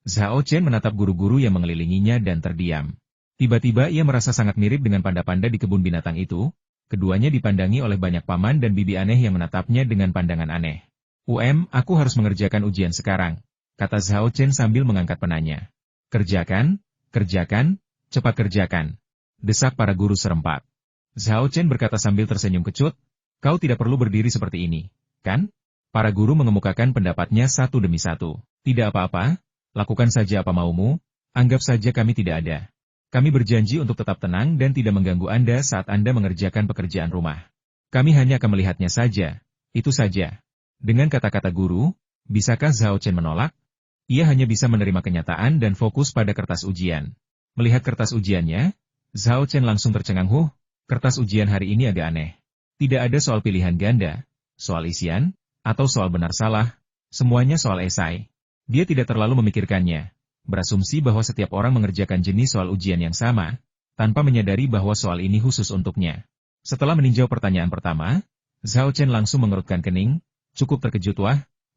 Zhao Chen menatap guru-guru yang mengelilinginya dan terdiam. Tiba-tiba ia merasa sangat mirip dengan panda-panda di kebun binatang itu. Keduanya dipandangi oleh banyak paman dan bibi aneh yang menatapnya dengan pandangan aneh. Aku harus mengerjakan ujian sekarang, kata Zhao Chen sambil mengangkat penanya. Kerjakan, cepat kerjakan, desak para guru serempak. Zhao Chen berkata sambil tersenyum kecut, kau tidak perlu berdiri seperti ini, kan? Para guru mengemukakan pendapatnya satu demi satu. Tidak apa-apa, lakukan saja apa maumu, anggap saja kami tidak ada. Kami berjanji untuk tetap tenang dan tidak mengganggu Anda saat Anda mengerjakan pekerjaan rumah. Kami hanya akan melihatnya saja, itu saja. Dengan kata-kata guru, bisakah Zhao Chen menolak? Ia hanya bisa menerima kenyataan dan fokus pada kertas ujian. Melihat kertas ujiannya, Zhao Chen langsung tercengang. Kertas ujian hari ini agak aneh. Tidak ada soal pilihan ganda, soal isian, atau soal benar-salah, semuanya soal esai. Dia tidak terlalu memikirkannya. Berasumsi bahwa setiap orang mengerjakan jenis soal ujian yang sama, tanpa menyadari bahwa soal ini khusus untuknya. Setelah meninjau pertanyaan pertama, Zhao Chen langsung mengerutkan kening, cukup terkejut.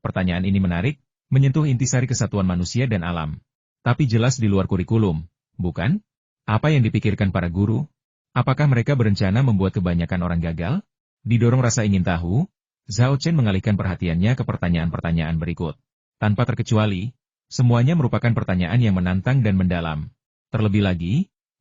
Pertanyaan ini menarik, menyentuh intisari kesatuan manusia dan alam. Tapi jelas di luar kurikulum, bukan? Apa yang dipikirkan para guru? Apakah mereka berencana membuat kebanyakan orang gagal? Didorong rasa ingin tahu, Zhao Chen mengalihkan perhatiannya ke pertanyaan-pertanyaan berikut. Tanpa terkecuali, semuanya merupakan pertanyaan yang menantang dan mendalam. Terlebih lagi,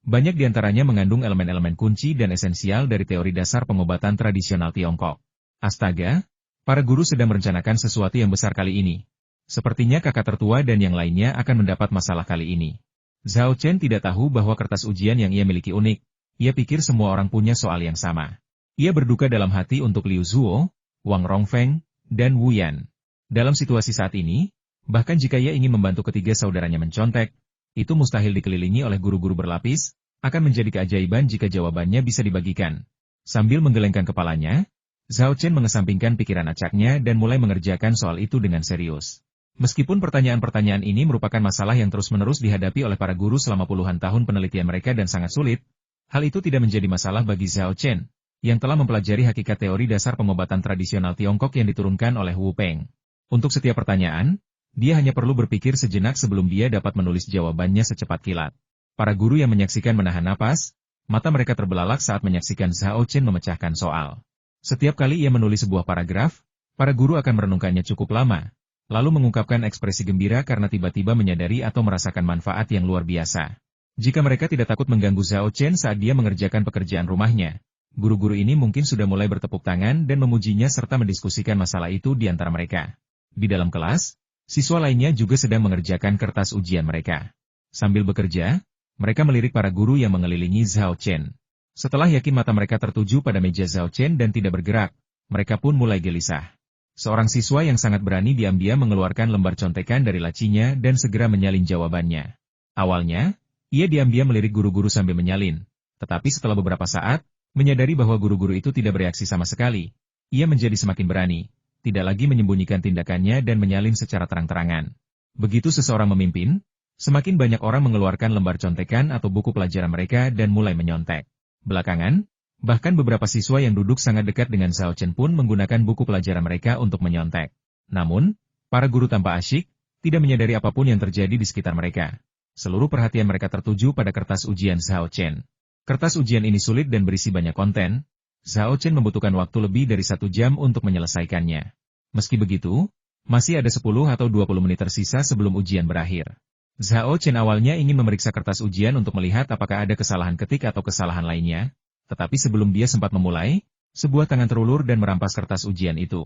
banyak diantaranya mengandung elemen-elemen kunci dan esensial dari teori dasar pengobatan tradisional Tiongkok. Astaga, para guru sedang merencanakan sesuatu yang besar kali ini. Sepertinya kakak tertua dan yang lainnya akan mendapat masalah kali ini. Zhao Chen tidak tahu bahwa kertas ujian yang ia miliki unik. Ia pikir semua orang punya soal yang sama. Ia berduka dalam hati untuk Liu Zuo, Wang Rongfeng, dan Wu Yan. Dalam situasi saat ini, bahkan jika ia ingin membantu ketiga saudaranya mencontek, itu mustahil dikelilingi oleh guru-guru berlapis, akan menjadi keajaiban jika jawabannya bisa dibagikan. Sambil menggelengkan kepalanya, Zhao Chen mengesampingkan pikiran acaknya dan mulai mengerjakan soal itu dengan serius. Meskipun pertanyaan-pertanyaan ini merupakan masalah yang terus-menerus dihadapi oleh para guru selama puluhan tahun penelitian mereka dan sangat sulit, hal itu tidak menjadi masalah bagi Zhao Chen, yang telah mempelajari hakikat teori dasar pengobatan tradisional Tiongkok yang diturunkan oleh Wu Peng. Untuk setiap pertanyaan, dia hanya perlu berpikir sejenak sebelum dia dapat menulis jawabannya secepat kilat. Para guru yang menyaksikan menahan napas, mata mereka terbelalak saat menyaksikan Zhao Chen memecahkan soal. Setiap kali ia menulis sebuah paragraf, para guru akan merenungkannya cukup lama, lalu mengungkapkan ekspresi gembira karena tiba-tiba menyadari atau merasakan manfaat yang luar biasa. Jika mereka tidak takut mengganggu Zhao Chen saat dia mengerjakan pekerjaan rumahnya, guru-guru ini mungkin sudah mulai bertepuk tangan dan memujinya serta mendiskusikan masalah itu di antara mereka. Di dalam kelas, siswa lainnya juga sedang mengerjakan kertas ujian mereka. Sambil bekerja, Mereka melirik para guru yang mengelilingi Zhao Chen. Setelah yakin mata mereka tertuju pada meja Zhao Chen dan tidak bergerak, mereka pun mulai gelisah. Seorang siswa yang sangat berani diam-diam mengeluarkan lembar contekan dari lacinya dan segera menyalin jawabannya. Awalnya, ia diam-diam melirik guru-guru sambil menyalin. Tetapi setelah beberapa saat, menyadari bahwa guru-guru itu tidak bereaksi sama sekali, ia menjadi semakin berani, tidak lagi menyembunyikan tindakannya dan menyalin secara terang-terangan. Begitu seseorang memimpin, semakin banyak orang mengeluarkan lembar contekan atau buku pelajaran mereka dan mulai menyontek. Belakangan, bahkan beberapa siswa yang duduk sangat dekat dengan Zhao Chen pun menggunakan buku pelajaran mereka untuk menyontek. Namun, para guru tanpa asyik, tidak menyadari apapun yang terjadi di sekitar mereka. Seluruh perhatian mereka tertuju pada kertas ujian Zhao Chen. Kertas ujian ini sulit dan berisi banyak konten. Zhao Chen membutuhkan waktu lebih dari 1 jam untuk menyelesaikannya. Meski begitu, masih ada 10 atau 20 menit tersisa sebelum ujian berakhir. Zhao Chen awalnya ingin memeriksa kertas ujian untuk melihat apakah ada kesalahan ketik atau kesalahan lainnya, tetapi sebelum dia sempat memulai, sebuah tangan terulur dan merampas kertas ujian itu.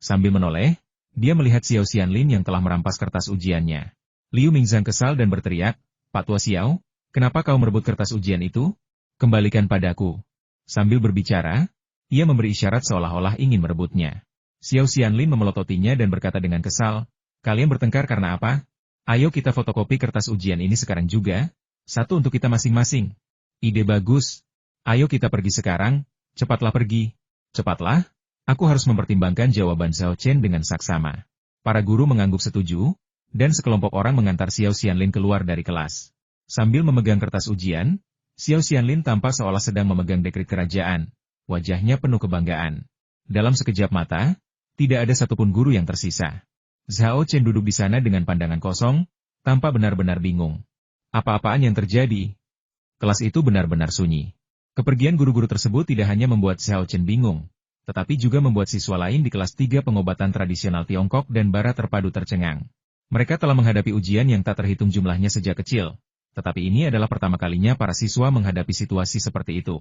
Sambil menoleh, dia melihat Xiao Xianlin yang telah merampas kertas ujiannya. Liu Mingzhang kesal dan berteriak, "Pak Tua Xiao, kenapa kau merebut kertas ujian itu? Kembalikan padaku." Sambil berbicara, ia memberi isyarat seolah-olah ingin merebutnya. Xiao Xianlin memelototinya dan berkata dengan kesal, "Kalian bertengkar karena apa? Ayo kita fotokopi kertas ujian ini sekarang juga, satu untuk kita masing-masing." "Ide bagus. Ayo kita pergi sekarang, cepatlah pergi." "Cepatlah, aku harus mempertimbangkan jawaban Zhao Chen dengan saksama." Para guru mengangguk setuju, dan sekelompok orang mengantar Xiao Xianlin keluar dari kelas. Sambil memegang kertas ujian, Xiao Xianlin tampak seolah sedang memegang dekret kerajaan. Wajahnya penuh kebanggaan. Dalam sekejap mata, tidak ada satupun guru yang tersisa. Zhao Chen duduk di sana dengan pandangan kosong, tampak benar-benar bingung. Apa-apaan yang terjadi? Kelas itu benar-benar sunyi. Kepergian guru-guru tersebut tidak hanya membuat Zhao Chen bingung, tetapi juga membuat siswa lain di kelas 3 pengobatan tradisional Tiongkok dan Barat terpadu tercengang. Mereka telah menghadapi ujian yang tak terhitung jumlahnya sejak kecil, tetapi ini adalah pertama kalinya para siswa menghadapi situasi seperti itu.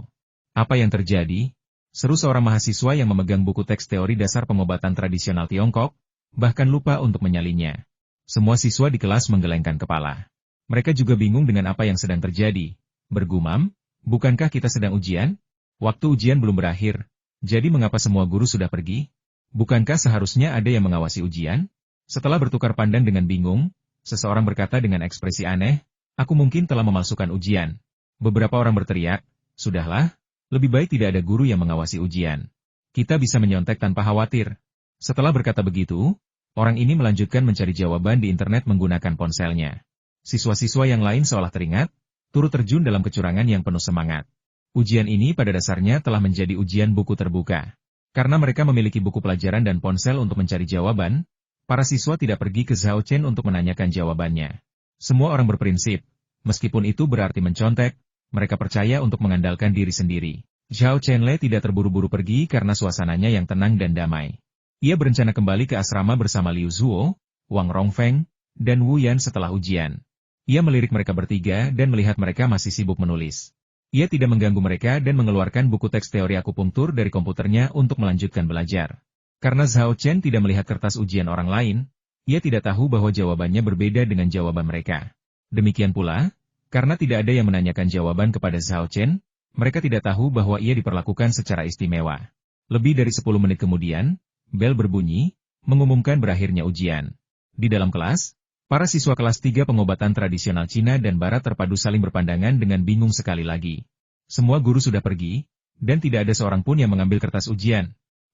"Apa yang terjadi?" seru seorang mahasiswa yang memegang buku teks teori dasar pengobatan tradisional Tiongkok, bahkan lupa untuk menyalinnya. Semua siswa di kelas menggelengkan kepala. Mereka juga bingung dengan apa yang sedang terjadi. Bergumam, "Bukankah kita sedang ujian? Waktu ujian belum berakhir, jadi mengapa semua guru sudah pergi? Bukankah seharusnya ada yang mengawasi ujian?" Setelah bertukar pandang dengan bingung, seseorang berkata dengan ekspresi aneh, "Aku mungkin telah memalsukan ujian." Beberapa orang berteriak, "Sudahlah, lebih baik tidak ada guru yang mengawasi ujian. Kita bisa menyontek tanpa khawatir." Setelah berkata begitu, orang ini melanjutkan mencari jawaban di internet menggunakan ponselnya. Siswa-siswa yang lain seolah teringat, turut terjun dalam kecurangan yang penuh semangat. Ujian ini pada dasarnya telah menjadi ujian buku terbuka. Karena mereka memiliki buku pelajaran dan ponsel untuk mencari jawaban, para siswa tidak pergi ke Zhao Chen untuk menanyakan jawabannya. Semua orang berprinsip, meskipun itu berarti mencontek, mereka percaya untuk mengandalkan diri sendiri. Zhao Chenle tidak terburu-buru pergi karena suasananya yang tenang dan damai. Ia berencana kembali ke asrama bersama Liu Zuo, Wang Rongfeng, dan Wu Yan setelah ujian. Ia melirik mereka bertiga dan melihat mereka masih sibuk menulis. Ia tidak mengganggu mereka dan mengeluarkan buku teks teori akupunktur dari komputernya untuk melanjutkan belajar. Karena Zhao Chen tidak melihat kertas ujian orang lain, ia tidak tahu bahwa jawabannya berbeda dengan jawaban mereka. Demikian pula, karena tidak ada yang menanyakan jawaban kepada Zhao Chen, mereka tidak tahu bahwa ia diperlakukan secara istimewa. Lebih dari 10 menit kemudian, bel berbunyi, mengumumkan berakhirnya ujian. Di dalam kelas, para siswa kelas 3 pengobatan tradisional Cina dan Barat terpadu saling berpandangan dengan bingung sekali lagi. Semua guru sudah pergi, dan tidak ada seorang pun yang mengambil kertas ujian.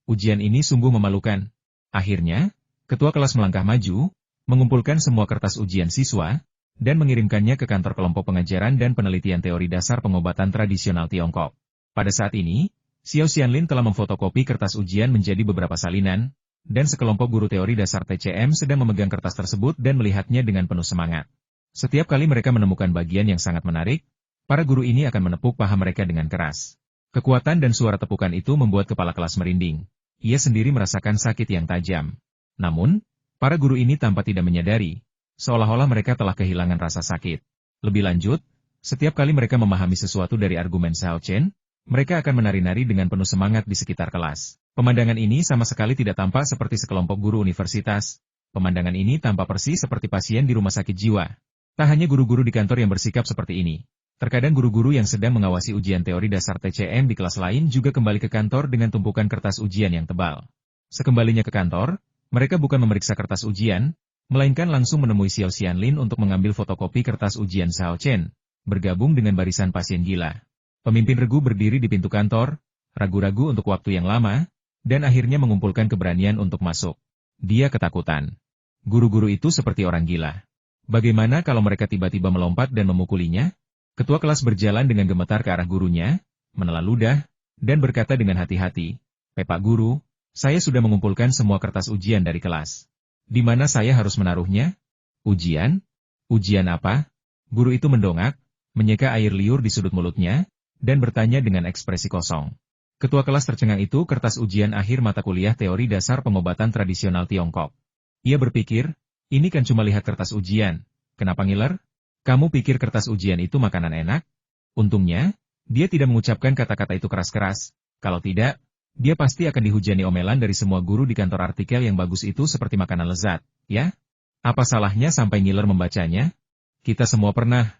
Ujian ini sungguh memalukan. Akhirnya, ketua kelas melangkah maju, mengumpulkan semua kertas ujian siswa, dan mengirimkannya ke kantor kelompok pengajaran dan penelitian teori dasar pengobatan tradisional Tiongkok. Pada saat ini, Xiao Xianlin telah memfotokopi kertas ujian menjadi beberapa salinan, dan sekelompok guru teori dasar TCM sedang memegang kertas tersebut dan melihatnya dengan penuh semangat. Setiap kali mereka menemukan bagian yang sangat menarik, para guru ini akan menepuk paha mereka dengan keras. Kekuatan dan suara tepukan itu membuat kepala kelas merinding. Ia sendiri merasakan sakit yang tajam. Namun, para guru ini tampak tidak menyadari, seolah-olah mereka telah kehilangan rasa sakit. Lebih lanjut, setiap kali mereka memahami sesuatu dari argumen Zhao Chen, mereka akan menari-nari dengan penuh semangat di sekitar kelas. Pemandangan ini sama sekali tidak tampak seperti sekelompok guru universitas. Pemandangan ini tampak persis seperti pasien di rumah sakit jiwa. Tak hanya guru-guru di kantor yang bersikap seperti ini. Terkadang guru-guru yang sedang mengawasi ujian teori dasar TCM di kelas lain juga kembali ke kantor dengan tumpukan kertas ujian yang tebal. Sekembalinya ke kantor, mereka bukan memeriksa kertas ujian, melainkan langsung menemui Xiao Xianlin untuk mengambil fotokopi kertas ujian Zhao Chen, bergabung dengan barisan pasien gila. Pemimpin regu berdiri di pintu kantor, ragu-ragu untuk waktu yang lama, dan akhirnya mengumpulkan keberanian untuk masuk. Dia ketakutan. Guru-guru itu seperti orang gila. Bagaimana kalau mereka tiba-tiba melompat dan memukulinya? Ketua kelas berjalan dengan gemetar ke arah gurunya, menelan ludah, dan berkata dengan hati-hati, Pak Guru, saya sudah mengumpulkan semua kertas ujian dari kelas. Di mana saya harus menaruhnya? Ujian? Ujian apa? Guru itu mendongak, menyeka air liur di sudut mulutnya, dan bertanya dengan ekspresi kosong. Ketua kelas tercengang itu kertas ujian akhir mata kuliah teori dasar pengobatan tradisional Tiongkok. Ia berpikir, ini kan cuma lihat kertas ujian, kenapa ngiler? Kamu pikir kertas ujian itu makanan enak? Untungnya, dia tidak mengucapkan kata-kata itu keras-keras. Kalau tidak, dia pasti akan dihujani omelan dari semua guru di kantor. Artikel yang bagus itu seperti makanan lezat, ya? Apa salahnya sampai ngiler membacanya? Kita semua pernah.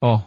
Oh,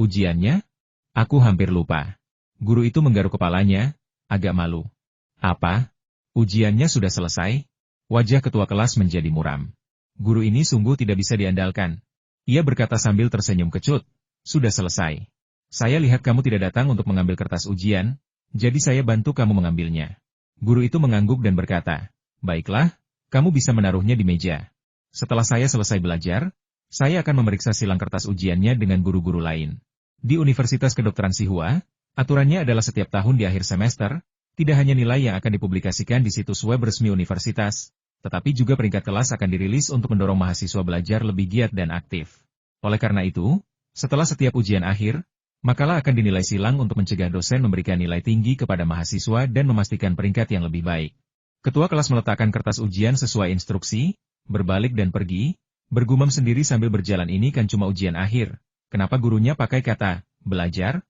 ujiannya? Aku hampir lupa. Guru itu menggaruk kepalanya, agak malu. Apa? Ujiannya sudah selesai? Wajah ketua kelas menjadi muram. Guru ini sungguh tidak bisa diandalkan. Ia berkata sambil tersenyum kecut, sudah selesai. Saya lihat kamu tidak datang untuk mengambil kertas ujian, jadi saya bantu kamu mengambilnya. Guru itu mengangguk dan berkata, baiklah, kamu bisa menaruhnya di meja. Setelah saya selesai belajar, saya akan memeriksa silang kertas ujiannya dengan guru-guru lain. Di Universitas Kedokteran Sihua, aturannya adalah setiap tahun di akhir semester, tidak hanya nilai yang akan dipublikasikan di situs web resmi universitas, tetapi juga peringkat kelas akan dirilis untuk mendorong mahasiswa belajar lebih giat dan aktif. Oleh karena itu, setelah setiap ujian akhir, makalah akan dinilai silang untuk mencegah dosen memberikan nilai tinggi kepada mahasiswa dan memastikan peringkat yang lebih baik. Ketua kelas meletakkan kertas ujian sesuai instruksi, berbalik dan pergi, bergumam sendiri sambil berjalan, ini kan cuma ujian akhir. Kenapa gurunya pakai kata, belajar?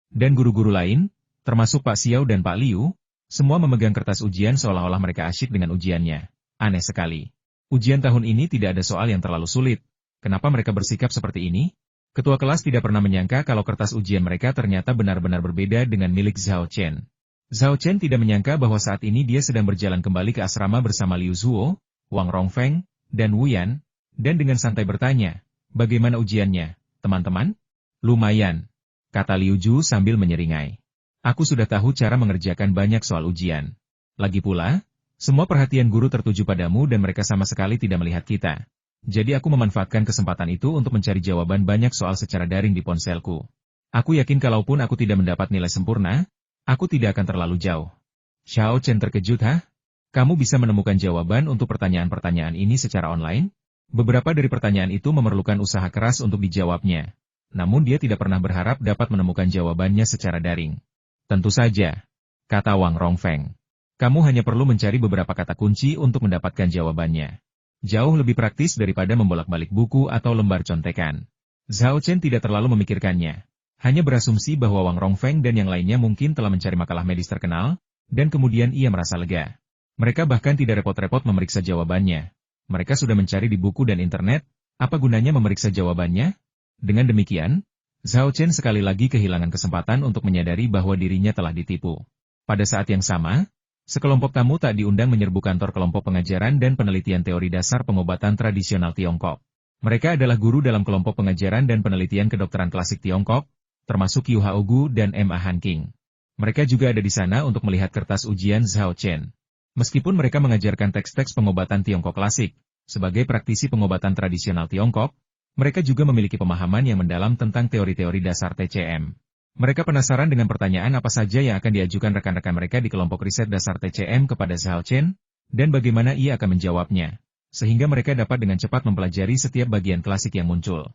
Dan guru-guru lain, termasuk Pak Xiao dan Pak Liu, semua memegang kertas ujian seolah-olah mereka asyik dengan ujiannya. Aneh sekali. Ujian tahun ini tidak ada soal yang terlalu sulit. Kenapa mereka bersikap seperti ini? Ketua kelas tidak pernah menyangka kalau kertas ujian mereka ternyata benar-benar berbeda dengan milik Zhao Chen. Zhao Chen tidak menyangka bahwa saat ini dia sedang berjalan kembali ke asrama bersama Liu Zuo, Wang Rongfeng, dan Wu Yan, dan dengan santai bertanya, bagaimana ujiannya, teman-teman? Lumayan, kata Liu Zhu sambil menyeringai. Aku sudah tahu cara mengerjakan banyak soal ujian. Lagi pula, semua perhatian guru tertuju padamu dan mereka sama sekali tidak melihat kita. Jadi aku memanfaatkan kesempatan itu untuk mencari jawaban banyak soal secara daring di ponselku. Aku yakin kalaupun aku tidak mendapat nilai sempurna, aku tidak akan terlalu jauh. Xiao Chen terkejut, hah? Kamu bisa menemukan jawaban untuk pertanyaan-pertanyaan ini secara online? Beberapa dari pertanyaan itu memerlukan usaha keras untuk dijawabnya. Namun dia tidak pernah berharap dapat menemukan jawabannya secara daring. Tentu saja, kata Wang Rongfeng. Kamu hanya perlu mencari beberapa kata kunci untuk mendapatkan jawabannya. Jauh lebih praktis daripada membolak-balik buku atau lembar contekan. Zhao Chen tidak terlalu memikirkannya. Hanya berasumsi bahwa Wang Rongfeng dan yang lainnya mungkin telah mencari makalah medis terkenal, dan kemudian ia merasa lega. Mereka bahkan tidak repot-repot memeriksa jawabannya. Mereka sudah mencari di buku dan internet, apa gunanya memeriksa jawabannya? Dengan demikian, Zhao Chen sekali lagi kehilangan kesempatan untuk menyadari bahwa dirinya telah ditipu. Pada saat yang sama, sekelompok tamu tak diundang menyerbu kantor kelompok pengajaran dan penelitian teori dasar pengobatan tradisional Tiongkok. Mereka adalah guru dalam kelompok pengajaran dan penelitian kedokteran klasik Tiongkok, termasuk Yu Haogu dan Ma Hanqing. Mereka juga ada di sana untuk melihat kertas ujian Zhao Chen. Meskipun mereka mengajarkan teks-teks pengobatan Tiongkok klasik, sebagai praktisi pengobatan tradisional Tiongkok, mereka juga memiliki pemahaman yang mendalam tentang teori-teori dasar TCM. Mereka penasaran dengan pertanyaan apa saja yang akan diajukan rekan-rekan mereka di kelompok riset dasar TCM kepada Zhao Chen, dan bagaimana ia akan menjawabnya, sehingga mereka dapat dengan cepat mempelajari setiap bagian klasik yang muncul.